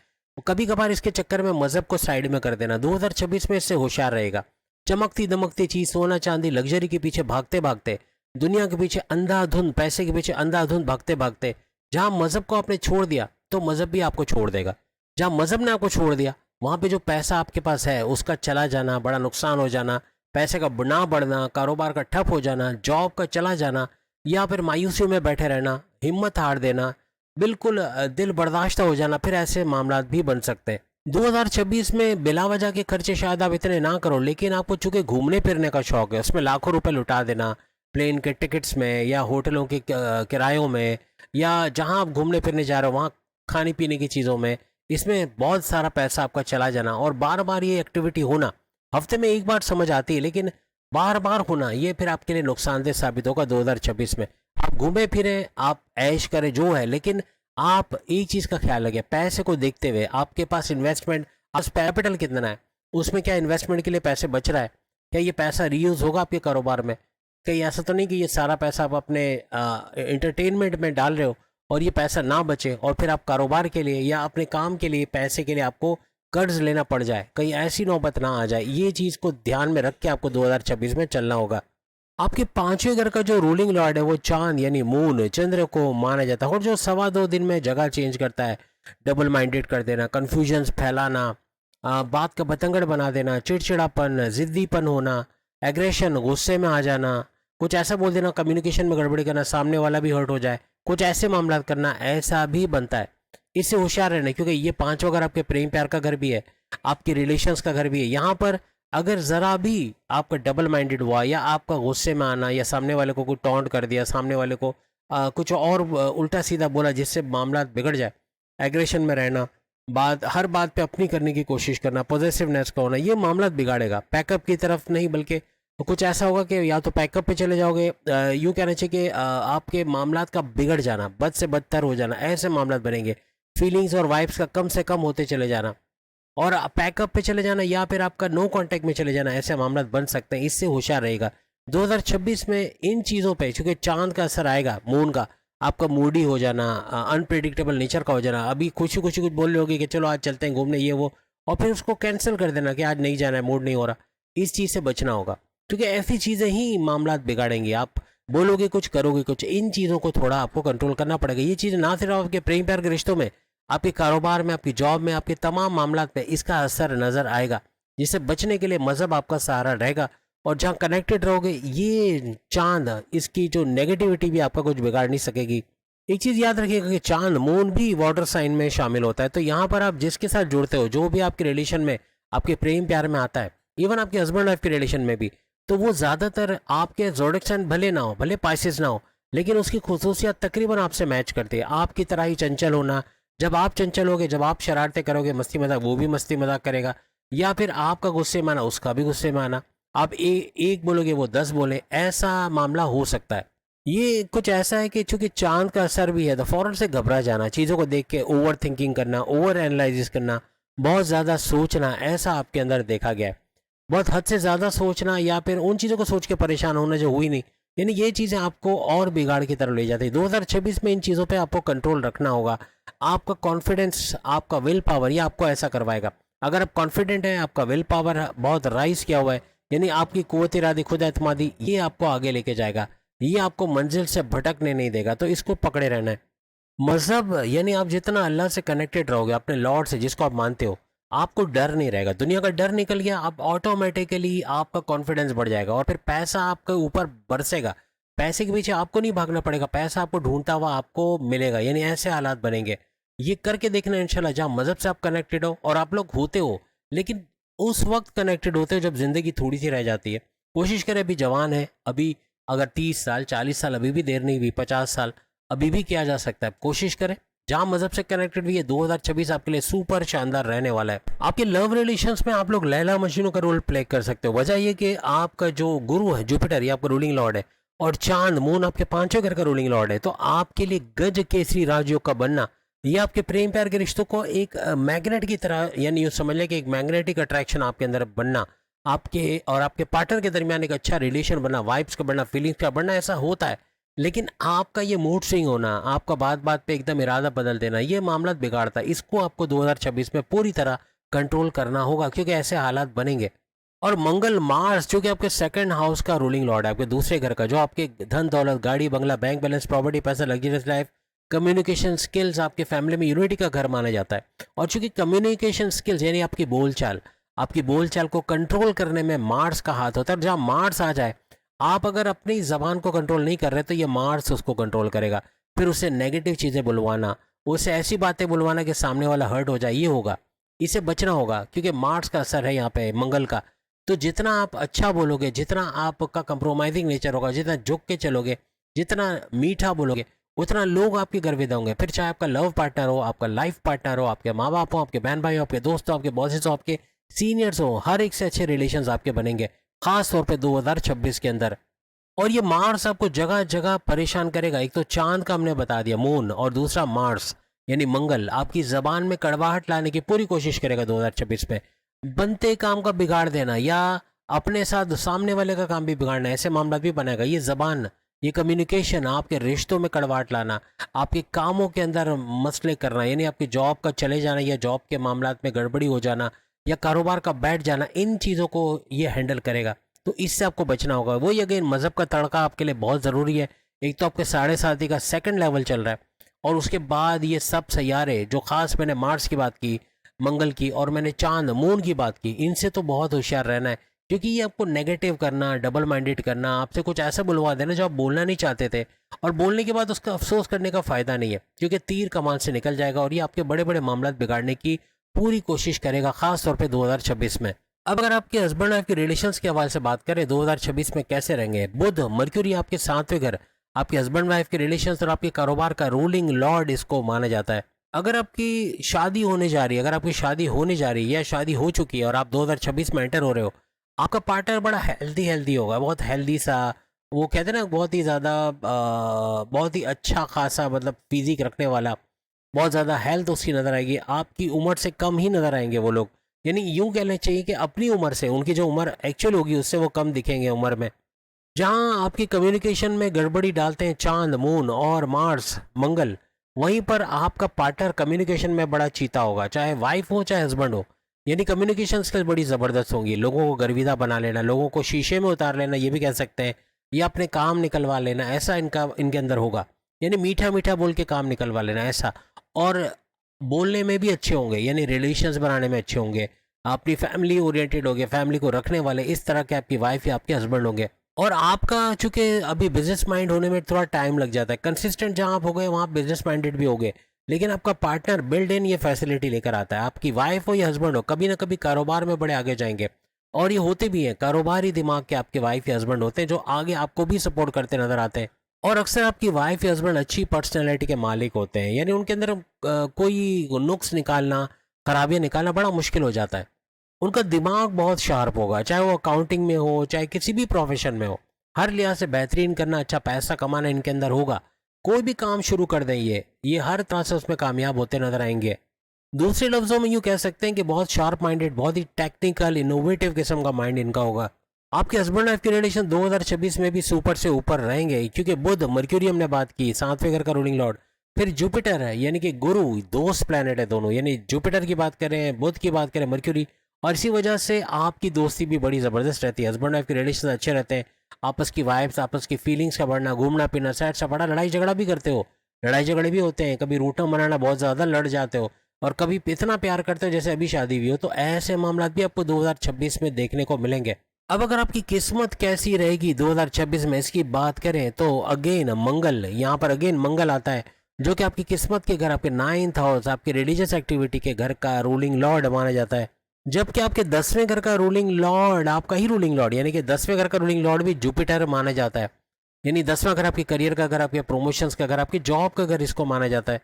कभी कभार इसके चक्कर में मजहब को साइड में कर देना। 2026 में इससे होशियार रहेगा। चमकती दमकती चीज सोना चांदी लग्जरी के पीछे भागते भागते, दुनिया के पीछे अंधाधुंध पैसे के पीछे अंधाधुंध भागते भागते, जहां मजहब को आपने छोड़ दिया तो मजहब भी आपको छोड़ देगा। जहां मजहब ने आपको छोड़ दिया वहां पे जो पैसा आपके पास है उसका चला जाना, बड़ा नुकसान हो जाना, पैसे का ना बढ़ना, कारोबार का ठप हो जाना, जॉब का चला जाना, या फिर मायूसी में बैठे रहना, हिम्मत हार देना, बिल्कुल दिल बर्दाश्त हो जाना, फिर ऐसे मामला भी बन सकते हैं। 2026 में बिला वजह के खर्चे शायद आप इतने ना करो, लेकिन आपको चूंकि घूमने फिरने का शौक है, उसमें लाखों रुपए लुटा देना, प्लेन के टिकट्स में या होटलों के किरायों में, या जहां आप घूमने फिरने जा रहे हो वहां खाने पीने की चीज़ों में, इसमें बहुत सारा पैसा आपका चला जाना। और बार बार ये एक्टिविटी होना, हफ्ते में एक बार समझ आती है, लेकिन बार बार होना ये फिर आपके लिए नुकसानदेह साबित होगा 2026 में। आप घूमे फिरे, आप ऐश करें जो है, लेकिन आप एक चीज़ का ख्याल रखें, पैसे को देखते हुए आपके पास इन्वेस्टमेंट, आज कैपिटल कितना है, उसमें क्या इन्वेस्टमेंट के लिए पैसे बच रहा है, क्या ये पैसा रीयूज होगा आपके कारोबार में, कहीं ऐसा तो नहीं कि ये सारा पैसा आप अपने एंटरटेनमेंट में डाल रहे हो और ये पैसा ना बचे और फिर आप कारोबार के लिए या अपने काम के लिए पैसे के लिए आपको कर्ज लेना पड़ जाए, कहीं ऐसी नौबत ना आ जाए। ये चीज़ को ध्यान में रख के आपको 2026 में चलना होगा। आपके पांचवें घर का जो रूलिंग लॉर्ड है वो चांद यानी मून, चंद्र को माना जाता है, और जो 2.25 दिन में जगह चेंज करता है, डबल माइंडेड कर देना, कन्फ्यूजन्स फैलाना, बात का बतंगड़ बना देना, चिड़चिड़ापन, जिद्दीपन होना, एग्रेशन, गुस्से में आ जाना, कुछ ऐसा बोल देना, कम्युनिकेशन में गड़बड़ी करना, सामने वाला भी हर्ट हो जाए, कुछ ऐसे मामला करना, ऐसा भी बनता है। इससे होशियार रहना, क्योंकि ये पांचों घर आपके प्रेम प्यार का घर भी है, आपके रिलेशंस का घर भी है। यहाँ पर अगर ज़रा भी आपका डबल माइंडेड हुआ या आपका गुस्से में आना या सामने वाले को कोई टॉन्ट कर दिया, सामने वाले को कुछ और उल्टा सीधा बोला जिससे मामला बिगड़ जाए, एग्रेशन में रहना, हर बात पे अपनी करने की कोशिश करना, पॉजिटिवनेस का होना, ये मामला बिगाड़ेगा। पैकअप की तरफ नहीं, बल्कि कुछ ऐसा होगा कि या तो पैकअप पे चले जाओगे, यूँ कहना चाहिए कि आपके मामला का बिगड़ जाना, बद से बदतर हो जाना, ऐसे मामला बनेंगे। फीलिंग्स और वाइब्स का कम से कम होते चले जाना और पैकअप पे चले जाना या फिर आपका नो कांटेक्ट में चले जाना, ऐसे मामला बन सकते हैं। इससे होशियार रहेगा 2026 में इन चीज़ों पे, क्योंकि चांद का असर आएगा, मून का, आपका मूडी हो जाना, अनप्रेडिक्टेबल नेचर का हो जाना। अभी खुशी खुशी कुछ बोल रहे होगे कि चलो आज चलते हैं घूमने ये वो, और फिर उसको कैंसिल कर देना कि आज नहीं जाना है, मूड नहीं हो रहा। इस चीज़ से बचना होगा, क्योंकि ऐसी चीज़ें ही मामला बिगाड़ेंगे। आप बोलोगे कुछ, करोगे कुछ, इन चीज़ों को थोड़ा आपको कंट्रोल करना पड़ेगा। ये चीज़ ना सिर्फ आपके प्रेम प्यार के रिश्तों में, आपके कारोबार में, आपकी जॉब में, आपके तमाम मामला में इसका असर नज़र आएगा, जिससे बचने के लिए मज़हब आपका सहारा रहेगा। और जहाँ कनेक्टेड रहोगे, ये चांद, इसकी जो नेगेटिविटी भी आपका कुछ बिगाड़ नहीं सकेगी। एक चीज़ याद रखिएगा कि चांद, मून भी वाटर साइन में शामिल होता है, तो यहाँ पर आप जिसके साथ जुड़ते हो, जो भी आपके रिलेशन में, आपके प्रेम प्यार में आता है, इवन आपके हस्बैंड वाइफ के रिलेशन में भी, तो वो ज़्यादातर आपके ज़ोडिक साइन भले ना हो, भले पाइसेस ना हो, लेकिन उसकी खुसूसियत तकरीबन आपसे मैच करती है। आपकी तरह ही चंचल होना, जब आप चंचल होगे, जब आप शरारतें करोगे, मस्ती मजाक, वो भी मस्ती मजाक करेगा, या फिर आपका गुस्से में आना, उसका भी गुस्से में आना, आप एक बोलोगे वो 10 बोले, ऐसा मामला हो सकता है। ये कुछ ऐसा है कि चूंकि चांद का असर भी है, तो फौरन से घबरा जाना, चीज़ों को देख के ओवर थिंकिंग करना, ओवर एनालिसिस करना, बहुत ज़्यादा सोचना, ऐसा आपके अंदर देखा गया है। बहुत हद से ज़्यादा सोचना या फिर उन चीज़ों को सोच के परेशान होना जो हुई नहीं, यानी ये चीज़ें आपको और बिगाड़ की तरफ ले जाती है। 2026 में इन चीज़ों पे आपको कंट्रोल रखना होगा। आपका कॉन्फिडेंस, आपका विल पावर, ये आपको ऐसा करवाएगा। अगर आप कॉन्फिडेंट हैं, आपका विल पावर बहुत राइज किया हुआ है, यानी आपकी कुव्वत इरादी, खुद एतमादी, ये आपको आगे लेके जाएगा, ये आपको मंजिल से भटकने नहीं देगा, तो इसको पकड़े रहना है। मजहब यानी आप जितना अल्लाह से कनेक्टेड रहोगे, अपने लॉर्ड से जिसको आप मानते हो, आपको डर नहीं रहेगा। दुनिया का डर निकल गया, आप ऑटोमेटिकली आपका कॉन्फिडेंस बढ़ जाएगा और फिर पैसा आपके ऊपर बरसेगा। पैसे के पीछे आपको नहीं भागना पड़ेगा, पैसा आपको ढूंढता हुआ आपको मिलेगा, यानी ऐसे हालात बनेंगे। ये करके देखना इंशाल्लाह, जहाँ मजहब से आप कनेक्टेड हो और आप लोग होते हो, लेकिन उस वक्त कनेक्टेड होते हो जब जिंदगी थोड़ी सी रह जाती है। कोशिश करें, अभी जवान है, अभी अगर 30 साल 40 साल, अभी भी देर नहीं हुई, 50 साल अभी भी किया जा सकता है। कोशिश करें जहां मजहब से कनेक्टेड भी है, 2026 आपके लिए सुपर शानदार रहने वाला है। आपके लव रिलेशंस में आप लोग लैला मजनू का रोल प्ले कर सकते हो। वजह ये कि आपका जो गुरु है जुपिटर, ये आपका रूलिंग लॉर्ड है, और चांद मून आपके पांचवें घर का रूलिंग लॉर्ड है। तो आपके लिए गज केसरी राजयोग का बनना, ये आपके प्रेम प्यार के रिश्तों को एक मैग्नेट की तरह, यानी यूँ समझ लें कि एक मैग्नेटिक अट्रैक्शन आपके अंदर बनना, आपके और आपके पार्टनर के दरमियान एक अच्छा रिलेशन बनना, वाइब्स का बढ़ना, फीलिंग्स का बढ़ना, ऐसा होता है। लेकिन आपका ये मूड स्विंग होना, आपका बात बात पे एकदम इरादा बदल देना, ये मामला बिगाड़ता है। इसको आपको 2026 में पूरी तरह कंट्रोल करना होगा, क्योंकि ऐसे हालात बनेंगे। और मंगल मार्स जो कि आपके सेकंड हाउस का रूलिंग लॉर्ड है, आपके दूसरे घर का, जो आपके धन दौलत, गाड़ी बंगला, बैंक बैलेंस, प्रॉपर्टी, पैसा, लग्जरियस लाइफ, कम्युनिकेशन स्किल्स, आपके फैमिली में यूनिटी का घर माना जाता है। और चूंकि कम्युनिकेशन स्किल्स यानी आपकी बोलचाल को कंट्रोल करने में मार्स का हाथ होता है। जहाँ मार्स आ जाए, आप अगर अपनी जबान को कंट्रोल नहीं कर रहे तो ये मार्स उसको कंट्रोल करेगा। फिर उससे नेगेटिव चीज़ें बुलवाना, उससे ऐसी बातें बुलवाना कि सामने वाला हर्ट हो जाए, ये होगा। इसे बचना होगा, क्योंकि मार्स का असर है यहाँ पे मंगल का। तो जितना आप अच्छा बोलोगे, जितना आपका कंप्रोमाइजिंग नेचर होगा, जितना झुक के चलोगे, जितना मीठा बोलोगे, उतना लोग आपके गर्विदा होंगे। फिर चाहे आपका लव पार्टनर हो, आपका लाइफ पार्टनर हो, आपके माँ बाप हो, आपके बहन भाई हो, आपके दोस्त हो, आपके बॉसेस हो, आपके सीनियर्स हो, हर एक से अच्छे रिलेशंस आपके बनेंगे, खास तौर पे 2026 के अंदर। और ये मार्स आपको जगह जगह परेशान करेगा। एक तो चांद का हमने बता दिया, मून, और दूसरा मार्स यानी मंगल आपकी जबान में कड़वाहट लाने की पूरी कोशिश करेगा 2026 में। बनते काम का बिगाड़ देना, या अपने साथ सामने वाले का काम भी बिगाड़ना, ऐसे मामला भी बनाएगा। ये जबान, ये कम्युनिकेशन, आपके रिश्तों में कड़वाहट लाना, आपके कामों के अंदर मसले करना, यानी आपकी जॉब का चले जाना, या जॉब के मामलात में गड़बड़ी हो जाना, या कारोबार का बैठ जाना, इन चीज़ों को ये हैंडल करेगा। तो इससे आपको बचना होगा। वही अगेन मज़हब का तड़का आपके लिए बहुत ज़रूरी है। एक तो आपके 7.5 का सेकंड लेवल चल रहा है, और उसके बाद ये सब सैयारे, जो खास मैंने मार्स की बात की, मंगल की, और मैंने चांद मून की बात की, इनसे तो बहुत होशियार रहना है। क्योंकि ये आपको नेगेटिव करना, डबल माइंडेड करना, आपसे कुछ ऐसा बुलवा देना जो आप बोलना नहीं चाहते थे, और बोलने के बाद उसका अफसोस करने का फ़ायदा नहीं है, क्योंकि तीर कमान से निकल जाएगा, और ये आपके बड़े बड़े मामला बिगाड़ने की पूरी कोशिश करेगा, खास तौर पे 2026 में। अब अगर आपके हस्बैंड वाइफ के रिलेशंस के हवाले से बात करें, 2026 में कैसे रहेंगे? बुध, मर्क्यूरी आपके 7वें घर, आपके हस्बैंड वाइफ के रिलेशंस और आपके कारोबार का रूलिंग लॉर्ड इसको माना जाता है। अगर आपकी शादी होने जा रही है, अगर आपकी शादी होने जा रही है या शादी हो चुकी है और आप 2026 में एंटर हो रहे हो, आपका पार्टनर बड़ा हेल्दी होगा, बहुत हेल्दी सा, वो कहते हैं ना, बहुत ही ज़्यादा बहुत ही अच्छा खासा, मतलब फिजिक रखने वाला, बहुत ज़्यादा हेल्थ उसकी नज़र आएगी। आपकी उम्र से कम ही नज़र आएंगे वो लोग, यानी यूं कहना चाहिए कि अपनी उम्र से, उनकी जो उम्र एक्चुअल होगी उससे वो कम दिखेंगे उम्र में। जहां आपकी कम्युनिकेशन में गड़बड़ी डालते हैं चांद, मून और मार्स, मंगल, वहीं पर आपका पार्टनर कम्युनिकेशन में बड़ा चीता होगा, चाहे वाइफ हो चाहे हस्बैंड हो। यानी कम्युनिकेशन स्किल्स बड़ी ज़बरदस्त होंगी। लोगों को गर्विदा बना लेना, लोगों को शीशे में उतार लेना, ये भी कह सकते हैं, या अपने काम निकलवा लेना, ऐसा इनके अंदर होगा। यानी मीठा मीठा बोल के काम निकलवा लेना, ऐसा। और बोलने में भी अच्छे होंगे, यानी रिलेशंस बनाने में अच्छे होंगे, अपनी फैमिली ओरिएंटेड होंगे, फैमिली को रखने वाले, इस तरह के आपकी वाइफ या आपके हस्बैंड होंगे। और आपका चूंकि अभी बिजनेस माइंड होने में थोड़ा टाइम लग जाता है, कंसिस्टेंट जहां आप हो गए वहां बिजनेस माइंडेड भी हो गए, लेकिन आपका पार्टनर बिल्ड इन ये फैसिलिटी लेकर आता है। आपकी वाइफ हो या हस्बैंड हो, कभी ना कभी कारोबार में बड़े आगे जाएंगे, और ये होते भी हैं, कारोबारी दिमाग के आपके वाइफ या हस्बैंड होते हैं, जो आगे आपको भी सपोर्ट करते नजर आते हैं। और अक्सर आपकी वाइफ या हस्बैंड अच्छी पर्सनैलिटी के मालिक होते हैं, यानी उनके अंदर कोई नुक्स निकालना, खराबियां निकालना बड़ा मुश्किल हो जाता है। उनका दिमाग बहुत शार्प होगा, चाहे वो अकाउंटिंग में हो, चाहे किसी भी प्रोफेशन में हो, हर लिहाज से बेहतरीन करना, अच्छा पैसा कमाना इनके अंदर होगा। कोई भी काम शुरू कर दें, ये हर तरह से उसमें कामयाब होते नजर आएंगे। दूसरे लफ्जों में यूँ कह सकते हैं कि बहुत शार्प माइंडेड, बहुत ही टेक्निकल, इनोवेटिव किस्म का माइंड इनका होगा। आपके हस्बैंड वाइफ के रिलेशन 2026 में भी सुपर से ऊपर रहेंगे, क्योंकि बुध, मर्क्यूरी हमने बात की, 7वें घर का रूलिंग लॉर्ड, फिर जुपिटर है, यानी कि गुरु, दोस्त प्लैनेट है दोनों, यानी जुपिटर की बात करें, बुध की बात करें, मर्क्यूरी। और इसी वजह से आपकी दोस्ती भी बड़ी ज़बरदस्त रहती है, हस्बैंड वाइफ के रिलेशन अच्छे रहते हैं, आपस की वाइब्स, आपस की फीलिंग्स का बढ़ना, घूमना पीना, सैर सपाटा, लड़ाई झगड़ा भी करते हो, लड़ाई झगड़े भी होते हैं, कभी रूठा मनाना, बहुत ज़्यादा लड़ जाते हो, और कभी इतना प्यार करते हो जैसे अभी शादी हुई हो। तो ऐसे मामला भी आपको 2026 में देखने को मिलेंगे। अब अगर आपकी किस्मत कैसी रहेगी 2026 में, इसकी बात करें तो अगेन मंगल, यहाँ पर अगेन मंगल आता है, जो कि आपकी किस्मत के घर, आपके 9th हाउस, आपके रिलीजियस एक्टिविटी के घर का रूलिंग लॉर्ड माना जाता है। जबकि आपके 10वें घर का रूलिंग लॉर्ड, आपका ही रूलिंग लॉर्ड, यानी कि 10वें घर का रूलिंग लॉर्ड भी जुपिटर माना जाता है। यानी 10वां घर आपके करियर का घर, आपके प्रमोशंस का घर, आपकी जॉब का घर, इसको माना जाता है।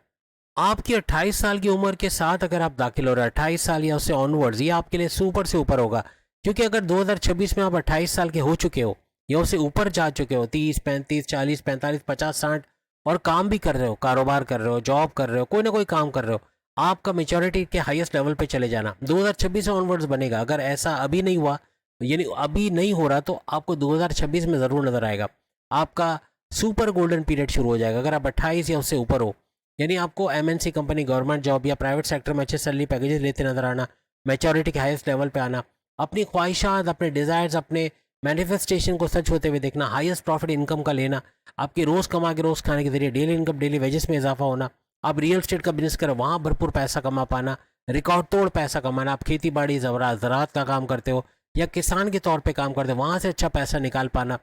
आपकी 28 साल की उम्र के साथ अगर आप दाखिल हो रहे हैं 28 साल या उससे ऑनवर्ड्स, ये आपके लिए सुपर से ऊपर होगा। क्योंकि अगर 2026 में आप 28 साल के हो चुके हो या उससे ऊपर जा चुके हो, 30 35 40 45 50 60, और काम भी कर रहे हो, कारोबार कर रहे हो, जॉब कर रहे हो, कोई ना कोई काम कर रहे हो, आपका मेच्योरिटी के हाईएस्ट लेवल पे चले जाना 2026 से ऑनवर्ड्स बनेगा। अगर ऐसा अभी नहीं हुआ, यानी अभी नहीं हो रहा, तो आपको 2026 में ज़रूर नज़र आएगा। आपका सुपर गोल्डन पीरियड शुरू हो जाएगा अगर आप 28 या उससे ऊपर हो। यानी आपको एमएनसी कंपनी, गवर्नमेंट जॉब या प्राइवेट सेक्टर में अच्छे सैलरी पैकेजेस लेते नजर आना, मैच्योरिटी के हाईएस्ट लेवल पे आना, अपनी ख्वाहिशात, अपने डिज़ायर्स, अपने मैनिफेस्टेशन को सच होते हुए देखना, हाईएस्ट प्रॉफिट इनकम का लेना, आपकी रोज़ कमा के रोज़ खाने के जरिए डेली इनकम, डेली वेजेस में इजाफा होना, आप रियल स्टेट का बिजनेस करो, वहाँ भरपूर पैसा कमा पाना, रिकॉर्ड तोड़ पैसा कमाना, आप खेती बाड़ी ज़राअत का काम करते हो या किसान के तौर पे काम करते हो, वहाँ से अच्छा पैसा निकाल पाना,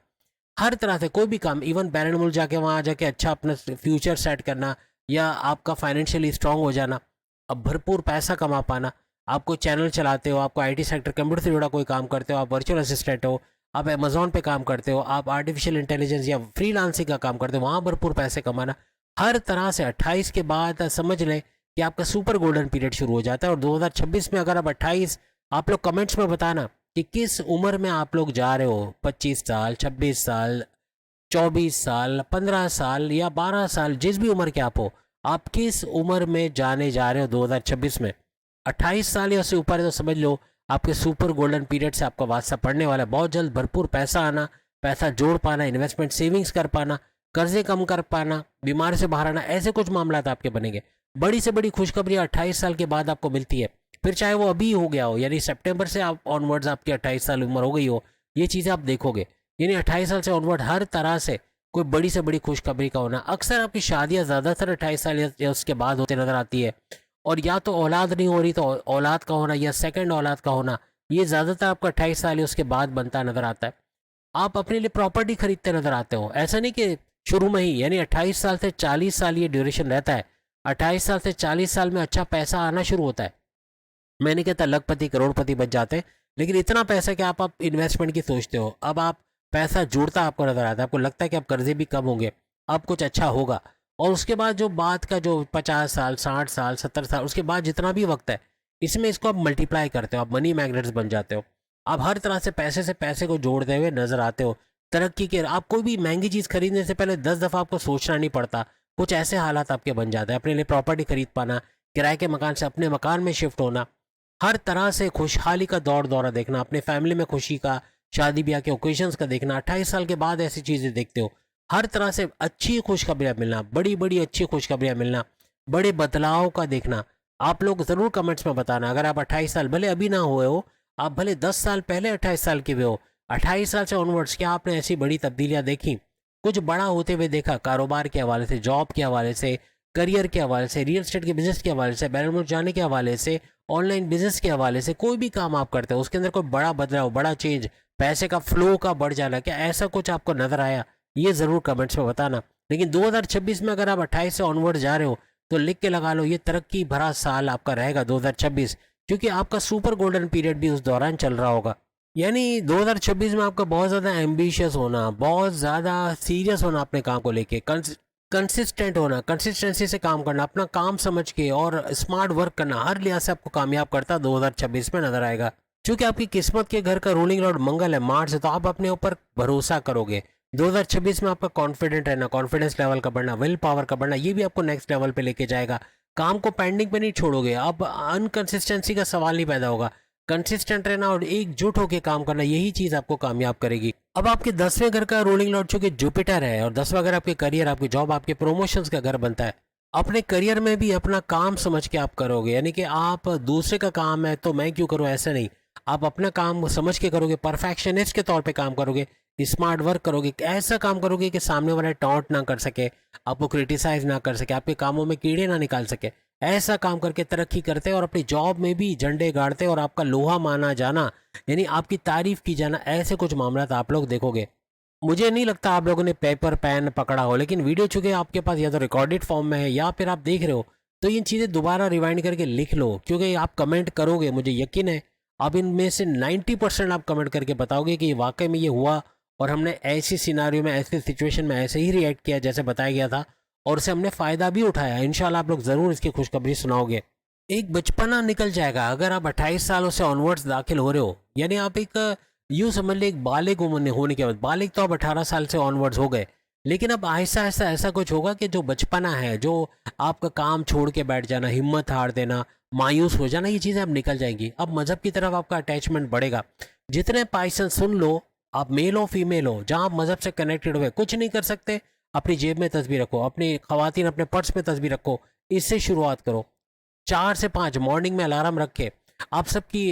हर तरह से कोई भी काम, इवन बैरन मुल्क जाके वहाँ जाके अच्छा अपना फ्यूचर सेट करना या आपका फाइनेंशियली स्ट्रांग हो जाना, अब भरपूर पैसा कमा पाना। आपको चैनल चलाते हो, आपको आईटी सेक्टर, कंप्यूटर से जुड़ा कोई काम करते हो, आप वर्चुअल असिस्टेंट हो, आप अमेजोन पे काम करते हो, आप आर्टिफिशियल इंटेलिजेंस या फ्रीलांसिंग का काम करते हो, वहाँ भरपूर पैसे कमाना, हर तरह से 28 के बाद समझ लें कि आपका सुपर गोल्डन पीरियड शुरू हो जाता है। और 2026 में अगर आप 28, आप लोग कमेंट्स में बताना कि किस उम्र में आप लोग जा रहे हो, 25 साल, 26 साल, 24 साल, 15 साल या 12 साल, जिस भी उम्र के आप किस उम्र में जाने जा रहे हो 2026 में। 28 साल या उससे ऊपर है तो समझ लो आपके सुपर गोल्डन पीरियड से आपका वास्ता पड़ने वाला है। बहुत जल्द भरपूर पैसा आना, पैसा जोड़ पाना, इन्वेस्टमेंट सेविंग्स कर पाना, कर्जे कम कर पाना, बीमार से बाहर आना, ऐसे कुछ मामला आपके बनेंगे। बड़ी से बड़ी खुशखबरी 28 साल के बाद आपको मिलती है, फिर चाहे वो अभी हो गया हो, यानी सितंबर से आप ऑनवर्ड्स आपकी 28 साल उम्र हो गई हो, ये चीज़ें आप देखोगे। यानी 28 साल से ऑनवर्ड हर तरह से कोई बड़ी से बड़ी खुशखबरी का होना। अक्सर आपकी शादियां ज़्यादातर 28 साल या उसके बाद होते नजर आती है, और या तो औलाद नहीं हो रही तो औलाद का होना या सेकंड औलाद का होना, ये ज़्यादातर आपका 28 साल या उसके बाद बनता नजर आता है। आप अपने लिए प्रॉपर्टी खरीदते नजर आते हो, ऐसा नहीं कि शुरू में ही, यानी 28 साल से 40 साल ये ड्यूरेशन रहता है। 28 साल से 40 साल में अच्छा पैसा आना शुरू होता है। मैं नहीं कहता लखपति करोड़पति बच जाते हैं, लेकिन इतना पैसा कि आप इन्वेस्टमेंट की सोचते हो। अब आप पैसा जुड़ता आपको नजर आता है, आपको लगता है कि अब कर्जे भी कम होंगे, अब कुछ अच्छा होगा। और उसके बाद जो बात का जो 50 साल, 60 साल, 70 साल, उसके बाद जितना भी वक्त है, इसमें इसको आप मल्टीप्लाई करते हो, आप मनी मैग्नेट्स बन जाते हो। आप हर तरह से पैसे को जोड़ते हुए नजर आते हो। तरक्की के, आप कोई भी महंगी चीज़ खरीदने से पहले 10 दफ़ा आपको सोचना नहीं पड़ता। कुछ ऐसे हालात आपके बन जाते हैं, अपने लिए प्रॉपर्टी खरीद पाना, किराए के मकान से अपने मकान में शिफ्ट होना, हर तरह से खुशहाली का दौर दौरा देखना, अपने फैमिली में खुशी का, शादी ब्याह के ओकेजन्स का देखना। 28 साल के बाद ऐसी चीज़ें देखते हो, हर तरह से अच्छी खुशखबरियाँ मिलना, बड़ी बड़ी अच्छी खुशखबरियाँ मिलना, बड़े बदलाव का देखना। आप लोग ज़रूर कमेंट्स में बताना, अगर आप 28 साल, भले अभी ना हुए हो, आप भले 10 साल पहले 28 साल के हुए हो, 28 साल से ऑनवर्ड्स क्या आपने ऐसी बड़ी तब्दीलियाँ देखी, कुछ बड़ा होते हुए देखा, कारोबार के हवाले से, जॉब के हवाले से, करियर के हवाले से, रियल एस्टेट के बिजनेस के हवाले से, बैरन मुल्क जाने के हवाले से, ऑनलाइन बिजनेस के हवाले से, कोई भी काम आप करते हो उसके अंदर कोई बड़ा बदलाव, बड़ा चेंज, पैसे का फ्लो का बढ़ जाना, क्या ऐसा कुछ आपको नजर आया, ये ज़रूर कमेंट्स में बताना। लेकिन 2026 में अगर आप 28 से ऑनवर्ड जा रहे हो तो लिख के लगा लो, ये तरक्की भरा साल आपका रहेगा 2026, क्योंकि आपका सुपर गोल्डन पीरियड भी उस दौरान चल रहा होगा। यानी 2026 में आपका बहुत ज़्यादा एम्बिशियस होना, बहुत ज़्यादा सीरियस होना अपने काम को लेके, कंसिस्टेंट होना, कंसिस्टेंसी से काम करना, अपना काम समझ के और स्मार्ट वर्क करना, हर लिहाज से आपको कामयाब करता 2026 में नजर आएगा। क्योंकि आपकी किस्मत के घर का रूलिंग लॉर्ड मंगल है मार्च से, तो आप अपने ऊपर भरोसा करोगे। 2026 में आपका कॉन्फिडेंट रहना, कॉन्फिडेंस लेवल का बढ़ना, विल पावर का बढ़ना, ये भी आपको नेक्स्ट लेवल पे लेके जाएगा। काम को पेंडिंग पे नहीं छोड़ोगे, अब अनकंसिस्टेंसी का सवाल नहीं पैदा होगा। कंसिस्टेंट रहना और एकजुट होकर काम करना, यही चीज आपको कामयाब करेगी। अब आपके 10वें घर का रूलिंग लॉर्ड चूंकि जुपिटर है, और 10वां घर आपके करियर, आपकी जॉब, आपके प्रमोशंस का घर बनता है। अपने करियर में भी अपना काम समझ के आप करोगे, यानी कि आप दूसरे का काम है तो मैं क्यों करूं, ऐसा नहीं, आप अपना काम समझ के करोगे, परफेक्शनिस्ट के तौर पे काम करोगे, स्मार्ट वर्क करोगे, ऐसा काम करोगे कि सामने वाला टॉन्ट ना कर सके, आपको क्रिटिसाइज ना कर सके, आपके कामों में कीड़े ना निकाल सके। ऐसा काम करके तरक्की करते और अपनी जॉब में भी झंडे गाड़ते और आपका लोहा माना जाना, यानी आपकी तारीफ की जाना, ऐसे कुछ मामला आप लोग देखोगे। मुझे नहीं लगता आप लोगों ने पेपर पेन पकड़ा हो, लेकिन वीडियो चूंकि आपके पास या तो रिकॉर्डेड फॉर्म में है या फिर आप देख रहे हो, तो इन चीज़ें दोबारा रिवाइंड करके लिख लो, क्योंकि आप कमेंट करोगे, मुझे यकीन है अब इनमें से 90% आप कमेंट करके बताओगे कि वाकई में ये हुआ और हमने ऐसी सिनारियो में, ऐसे सिचुएशन में ऐसे ही रिएक्ट किया जैसे बताया गया था, और उसे हमने फ़ायदा भी उठाया। इंशाल्लाह आप लोग ज़रूर इसकी खुशखबरी सुनाओगे। एक बचपना निकल जाएगा अगर आप 28 सालों से ऑनवर्ड्स दाखिल हो रहे हो, यानी आप एक यूँ समझ लें एक बालिग उम्र होने के बाद, बालिग तो आप 18 साल से ऑनवर्ड्स हो गए, लेकिन अब आहिस्ता आहिस्ता ऐसा कुछ होगा कि जो बचपना है, जो आपका काम छोड़ के बैठ जाना, हिम्मत हार देना, मायूस हो जाना, ये चीज़ें अब निकल जाएंगी। अब मज़हब की तरफ आपका अटैचमेंट बढ़ेगा। जितने पाइसन सुन लो, आप मेल हो फीमेल हो, जहाँ आप मज़हब से कनेक्टेड हुए, कुछ नहीं कर सकते, अपनी जेब में तस्बीह रखो, अपनी ख़वातीन अपने पर्स में तस्बीह रखो, इससे शुरुआत करो। 4 से 5 मॉर्निंग में अलार्म रख के आप सबकी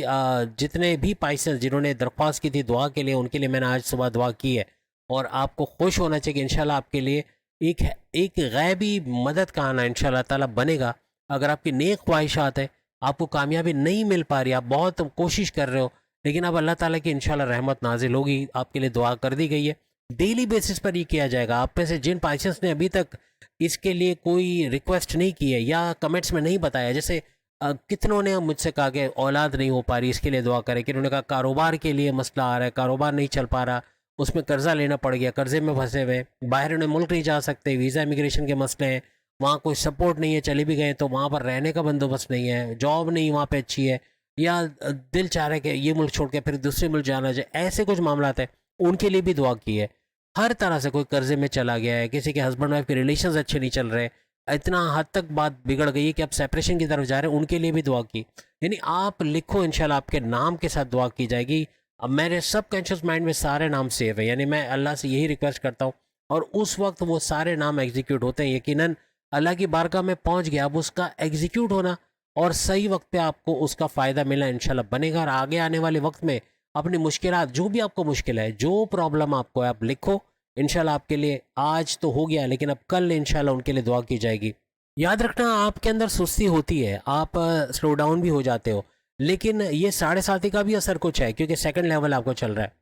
जितने भी पाइसन जिन्होंने दरख्वास्त की थी दुआ के लिए, उनके लिए मैंने आज सुबह दुआ की है। और आपको खुश होना चाहिए कि इंशाल्लाह आपके लिए एक एक गैबी मदद का आना इंशाल्लाह ताला बनेगा। अगर आपकी नेक ख्वाहिशात है, आपको कामयाबी नहीं मिल पा रही, आप बहुत कोशिश कर रहे हो, लेकिन अब अल्लाह ताला की इंशाल्लाह रहमत नाजिल होगी, आपके लिए दुआ कर दी गई है। डेली बेसिस पर ये किया जाएगा। आप में से जिन पाइसेंस ने अभी तक इसके लिए कोई रिक्वेस्ट नहीं की है या कमेंट्स में नहीं बताया, जैसे कितनों ने मुझसे कहा कि औलाद नहीं हो पा रही, इसके लिए दुआ करें, कि उन्होंने कहा कारोबार के लिए मसला आ रहा है, कारोबार नहीं चल पा रहा, उसमें कर्जा लेना पड़ गया, कर्जे में फंसे हुए, बाहर उन्हें मुल्क नहीं जा सकते, वीज़ा इमिग्रेशन के मसले हैं, वहाँ कोई सपोर्ट नहीं है, चले भी गए तो वहाँ पर रहने का बंदोबस्त नहीं है, जॉब नहीं वहाँ पे अच्छी है, या दिल चाह रहा है कि ये मुल्क छोड़ के फिर दूसरे मुल्क जाना चाहिए, ऐसे कुछ मामला हैं, उनके लिए भी दुआ की है। हर तरह से कोई कर्जे में चला गया है, किसी के हस्बैंड वाइफ के रिलेशंस अच्छे नहीं चल रहे, इतना हद तक बात बिगड़ गई है कि आप सेपरेशन की तरफ जा रहे हैं, उनके लिए भी दुआ की। यानी आप लिखो, इंशाल्लाह आपके नाम के साथ दुआ की जाएगी। अब मेरे सब कॉन्शियस माइंड में सारे नाम सेव है, यानी मैं अल्लाह से यही रिक्वेस्ट करता हूँ, और उस वक्त वो सारे नाम एग्जीक्यूट होते हैं। यकीनन अल्लाह की बारगाह में पहुँच गया, अब उसका एग्जीक्यूट होना और सही वक्त पे आपको उसका फ़ायदा मिलना इंशाल्लाह बनेगा। और आगे आने वाले वक्त में अपनी मुश्किलात, जो भी आपको मुश्किल है, जो प्रॉब्लम आपको है, आप लिखो, इंशाल्लाह आपके लिए आज तो हो गया, लेकिन अब कल इंशाल्लाह उनके लिए दुआ की जाएगी। याद रखना, आपके अंदर सुस्ती होती है, आप स्लो डाउन भी हो जाते हो, लेकिन ये 7.5 का भी असर कुछ है, क्योंकि सेकंड लेवल आपको चल रहा है।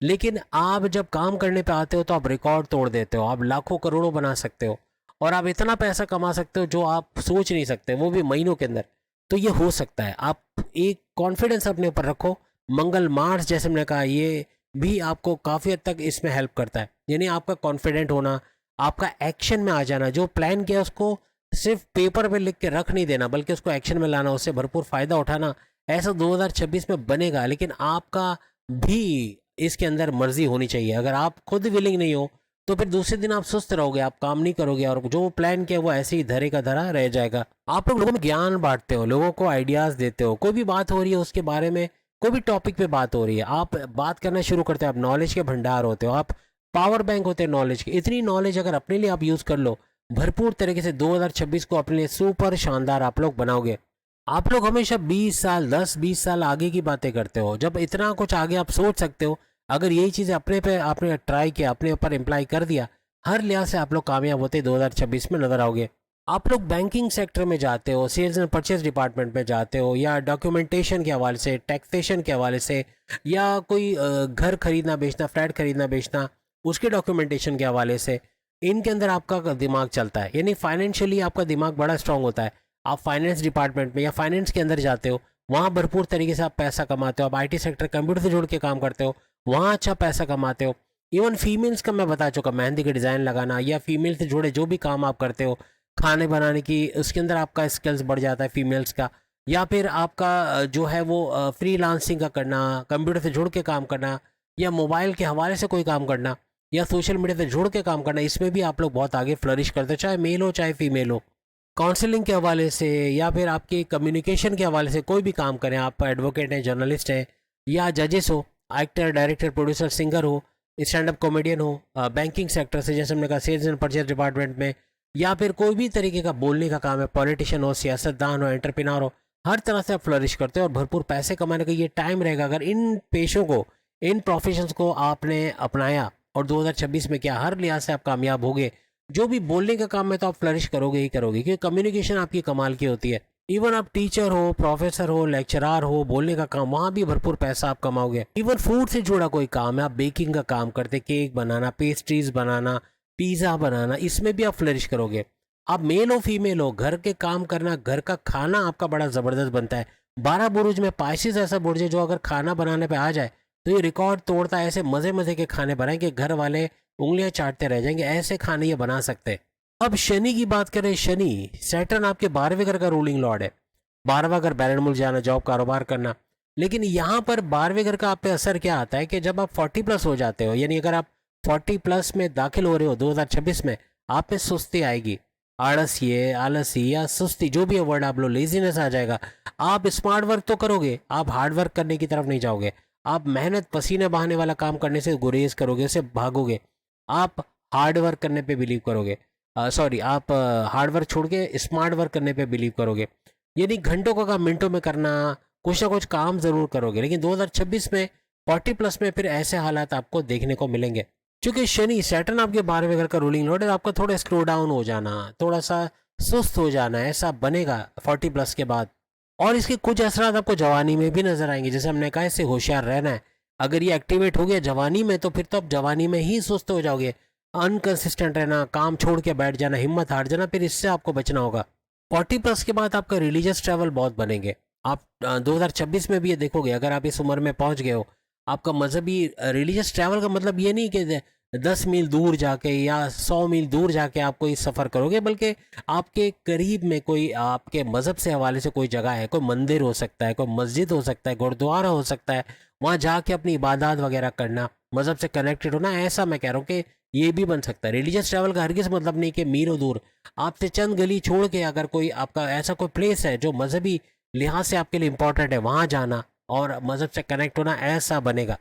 लेकिन आप जब काम करने पे आते हो तो आप रिकॉर्ड तोड़ देते हो, आप लाखों करोड़ों बना सकते हो, और आप इतना पैसा कमा सकते हो जो आप सोच नहीं सकते, वो भी महीनों के अंदर। तो ये हो सकता है। आप एक कॉन्फिडेंस अपने ऊपर रखो। मंगल मार्स जैसे मैंने कहा, ये भी आपको काफ़ी हद तक इसमें हेल्प करता है। यानी आपका कॉन्फिडेंट होना, आपका एक्शन में आ जाना, जो प्लान किया उसको सिर्फ पेपर पे लिख के रख नहीं देना, बल्कि उसको एक्शन में लाना, उससे भरपूर फ़ायदा उठाना, ऐसा 2026 में बनेगा। लेकिन आपका भी इसके अंदर मर्जी होनी चाहिए। अगर आप खुद विलिंग नहीं हो तो फिर दूसरे दिन आप सुस्त रहोगे, आप काम नहीं करोगे, और जो प्लान किया वो ऐसे ही धरे का धरा रह जाएगा। आप लोग लोगों में ज्ञान बांटते हो, लोगों को आइडियाज़ देते हो, कोई भी बात हो रही है उसके बारे में, कोई भी टॉपिक पे बात हो रही है, आप बात करना शुरू करते हो, आप नॉलेज के भंडार होते हो, आप पावर बैंक होते हैं नॉलेज के। इतनी नॉलेज अगर अपने लिए आप यूज़ कर लो भरपूर तरीके से, 2026 को अपने लिए सुपर शानदार आप लोग बनाओगे। आप लोग हमेशा 20 साल, 10-20 साल आगे की बातें करते हो, जब इतना कुछ आगे आप सोच सकते हो। अगर यही चीज़ें अपने पे आपने ट्राई किया, अपने ऊपर इम्प्लाई कर दिया, हर लिहाज से आप लोग कामयाब होते 2026 में नजर आओगे। आप लोग बैंकिंग सेक्टर में जाते हो, सेल्स एंड परचेज डिपार्टमेंट में जाते हो, या डॉक्यूमेंटेशन के हवाले से, टैक्सेशन के हवाले से, या कोई घर खरीदना बेचना, फ्लैट खरीदना बेचना, उसके डॉक्यूमेंटेशन के हवाले से, इनके अंदर आपका दिमाग चलता है। यानी फाइनेंशियली आपका दिमाग बड़ा स्ट्रांग होता है। आप फाइनेंस डिपार्टमेंट में या फाइनेंस के अंदर जाते हो, वहाँ भरपूर तरीके से आप पैसा कमाते हो। आप आईटी सेक्टर, कंप्यूटर से जुड़ के काम करते हो, वहाँ अच्छा पैसा कमाते हो। इवन फीमेल्स का मैं बता चुका, मेहंदी के डिज़ाइन लगाना, या फीमेल से जुड़े जो भी काम आप करते हो, खाने बनाने की, उसके अंदर आपका स्किल्स बढ़ जाता है फीमेल्स का। या फिर आपका जो है वो फ्रीलांसिंग का करना, कंप्यूटर से जुड़ के काम करना, या मोबाइल के हवाले से कोई काम करना, या सोशल मीडिया से जुड़ के काम करना, इसमें भी आप लोग बहुत आगे फ्लरिश करते हो, चाहे मेल हो चाहे फीमेल हो। काउंसलिंग के हवाले से, या फिर आपके कम्युनिकेशन के हवाले से कोई भी काम करें, आप एडवोकेट हैं, जर्नलिस्ट हैं, या जजेस हो, एक्टर, डायरेक्टर, प्रोड्यूसर, सिंगर हो, स्टैंड अप कॉमेडियन हो, बैंकिंग सेक्टर से जैसे हमने कहा सेल्स एंड परचेज डिपार्टमेंट में, या फिर कोई भी तरीके का बोलने का काम है, पॉलिटिशियन हो, सियासतदान हो, एंटरप्रेन्योर हो, हर तरह से आप फ्लरिश करते हो और भरपूर पैसे कमाने का ये टाइम रहेगा। अगर इन पेशों को, इन प्रोफेशंस को आपने अपनाया और 2026 में क्या हर लिहाज से आप कामयाब होगे। जो भी बोलने का काम है तो आप फ्लरिश करोगे ही करोगे, क्योंकि कम्युनिकेशन आपकी कमाल की होती है। इवन आप टीचर हो, प्रोफेसर हो, लेक्चरार हो, बोलने का काम, वहाँ भी भरपूर पैसा आप कमाओगे। इवन फूड से जुड़ा कोई काम है, आप बेकिंग का काम करते, केक बनाना, पेस्ट्रीज बनाना, पिज़्ज़ा बनाना, इसमें भी आप फ्लरिश करोगे। आप मेल हो फीमेल हो, घर के काम करना, घर का खाना आपका बड़ा ज़बरदस्त बनता है। 12 बुरुज में पाइसिस ऐसा बुर्ज है जो अगर खाना बनाने पे आ जाए तो ये रिकॉर्ड तोड़ता है। ऐसे मज़े मज़े के खाने बनाए कि घर वाले उंगलियां चाटते रह जाएंगे, ऐसे खाने ये बना सकते हैं। अब शनि की बात करें, शनि सैटर्न आपके 12वें घर का रूलिंग लॉर्ड है। 12वां घर बैलेंस मुल्क जाना, जॉब कारोबार करना। लेकिन यहाँ पर 12वें घर का आप पे असर क्या आता है कि जब आप 40 प्लस हो जाते हो, यानी अगर आप 40 प्लस में दाखिल हो रहे हो 2026 में, आप पे सुस्ती आएगी, आलसी आलसी या सुस्ती जो भी है वर्ड आप लो, लेजीनेस आ जाएगा। आप स्मार्ट वर्क तो करोगे, आप हार्ड वर्क करने की तरफ नहीं जाओगे। आप मेहनत पसीने बहाने वाला काम करने से गुरेज करोगे, उससे भागोगे। आप हार्ड वर्क करने पे बिलीव करोगे, सॉरी आप हार्ड वर्क छोड़ के स्मार्ट वर्क करने पे बिलीव करोगे। यानी घंटों का काम मिनटों में करना, कुछ ना कुछ काम जरूर करोगे। लेकिन 2026 में 40 प्लस में फिर ऐसे हालात आपको देखने को मिलेंगे। क्योंकि शनि सैटर्न आपके 12वें घर का रूलिंग लॉर्ड है, आपका थोड़ा स्लो डाउन हो जाना, थोड़ा सा सुस्त हो जाना ऐसा बनेगा 40 प्लस के बाद। और इसके कुछ असरात आपको जवानी में भी नजर आएंगे। जैसे हमने कहा, इससे होशियार रहना है। अगर ये एक्टिवेट हो गया जवानी में तो फिर तो आप जवानी में ही सुस्त हो जाओगे। अनकंसिस्टेंट रहना, काम छोड़ के बैठ जाना, हिम्मत हार जाना, फिर इससे आपको बचना होगा। 40 प्लस के बाद आपका रिलीजियस ट्रैवल बहुत बनेंगे। आप 2026 में भी ये देखोगे, अगर आप इस उम्र में पहुंच गए हो, आपका मजहबी रिलीजियस ट्रैवल का मतलब ये नहीं कि 10 मील दूर जाके या 100 मील दूर जाके आप कोई सफ़र करोगे, बल्कि आपके करीब में कोई आपके मज़हब से हवाले से कोई जगह है, कोई मंदिर हो सकता है, कोई मस्जिद हो सकता है, गुरुद्वारा हो सकता है, वहाँ जाके अपनी इबादत वगैरह करना, मज़हब से कनेक्टेड होना, ऐसा मैं कह रहा हूँ कि ये भी बन सकता है। रिलीजियस ट्रैवल का हरगिज़ मतलब नहीं कि मीलों दूर, आपसे चंद गली छोड़ के अगर कोई आपका ऐसा कोई प्लेस है जो मजहबी लिहाज से आपके लिए इंपॉर्टेंट है, वहाँ जाना और मज़हब से कनेक्ट होना, ऐसा बनेगा।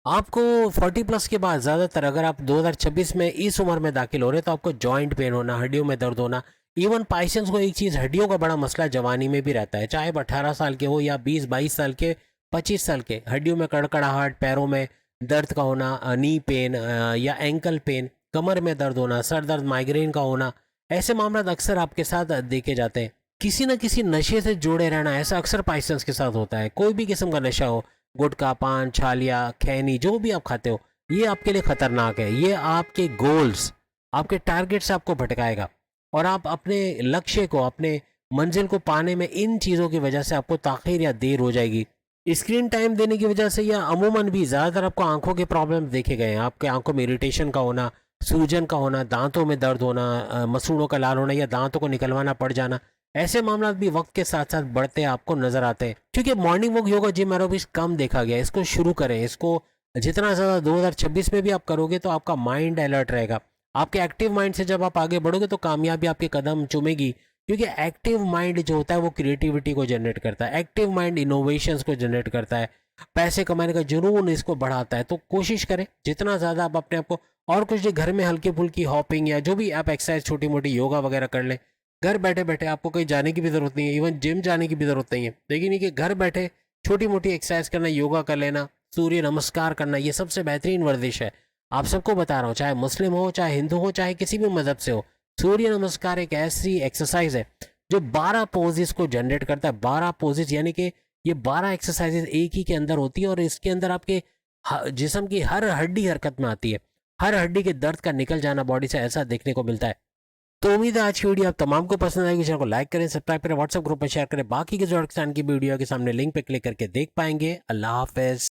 आपको 40 प्लस के बाद ज़्यादातर, अगर आप 2026 में इस उम्र में दाखिल हो रहे हैं, तो आपको जॉइंट पेन होना, हड्डियों में दर्द होना। इवन पाइसेंस को एक चीज़, हड्डियों का बड़ा मसला जवानी में भी रहता है, चाहे आप 18 साल के हो या 20-22 साल के, 25 साल के। हड्डियों में कड़कड़ाहट, पैरों में दर्द का होना, नी पेन या एंकल पेन, कमर में दर्द होना, सर दर्द, माइग्रेन का होना, ऐसे मामला अक्सर आपके साथ देखे जाते हैं। किसी न किसी नशे से जुड़े रहना, ऐसा अक्सर पाइसेंस के साथ होता है। कोई भी किस्म का नशा हो, गुटखा, पान, छालिया, खैनी, जो भी आप खाते हो, ये आपके लिए खतरनाक है। ये आपके गोल्स, आपके टारगेट से आपको भटकाएगा और आप अपने लक्ष्य को, अपने मंजिल को पाने में इन चीज़ों की वजह से आपको ताख़ीर या देर हो जाएगी। स्क्रीन टाइम देने की वजह से या अमूमन भी ज़्यादातर आपको आंखों के प्रॉब्लम देखे गए हैं। आपके आंखों में इरिटेशन का होना, सूजन का होना, दांतों में दर्द होना, मसूड़ों का लाल होना या दांतों को निकलवाना पड़ जाना, ऐसे मामला भी वक्त के साथ साथ बढ़ते आपको नजर आते हैं। क्योंकि morning walk, yoga, gym, aerobics कम देखा गया, इसको शुरू करें। इसको जितना ज़्यादा 2026 में भी आप करोगे तो आपका माइंड अलर्ट रहेगा। आपके एक्टिव माइंड से जब आप आगे बढ़ोगे तो कामयाबी आपके कदम चूमेगी। क्योंकि एक्टिव माइंड जो होता है वो क्रिएटिविटी को जनरेट करता है, एक्टिव माइंड इनोवेशंस को जनरेट करता है, पैसे कमाने का जुनून इसको बढ़ाता है। तो कोशिश करें जितना ज़्यादा आप अपने आप को, और कुछ घर में हल्की फुल्की हॉपिंग या जो भी आप एक्सरसाइज छोटी मोटी योगा वगैरह कर लें। घर बैठे बैठे आपको कहीं जाने की भी ज़रूरत नहीं है, इवन जिम जाने की भी ज़रूरत नहीं है। लेकिन ये कि घर बैठे छोटी मोटी एक्सरसाइज करना, योगा कर लेना, सूर्य नमस्कार करना, ये सबसे बेहतरीन वर्जिश है। आप सबको बता रहा हूँ, चाहे मुस्लिम हो, चाहे हिंदू हो, चाहे किसी भी मज़हब से हो, सूर्य नमस्कार एक ऐसी एक्सरसाइज है जो 12 पोजेस को जनरेट करता है। 12 पोजेस यानी कि ये 12 एक्सरसाइजेज एक ही के अंदर होती है और इसके अंदर आपके जिस्म की हर हड्डी हरकत में आती है। हर हड्डी के दर्द का निकल जाना बॉडी से, ऐसा देखने को मिलता है। तो उम्मीद है आज की वीडियो आप तमाम को पसंद आएगी। चैनल को लाइक करें, सब्सक्राइब करें, व्हाट्सएप ग्रुप में शेयर करें। बाकी के जो किसान की वीडियो के सामने लिंक पे क्लिक करके देख पाएंगे। अल्लाह हाफिज।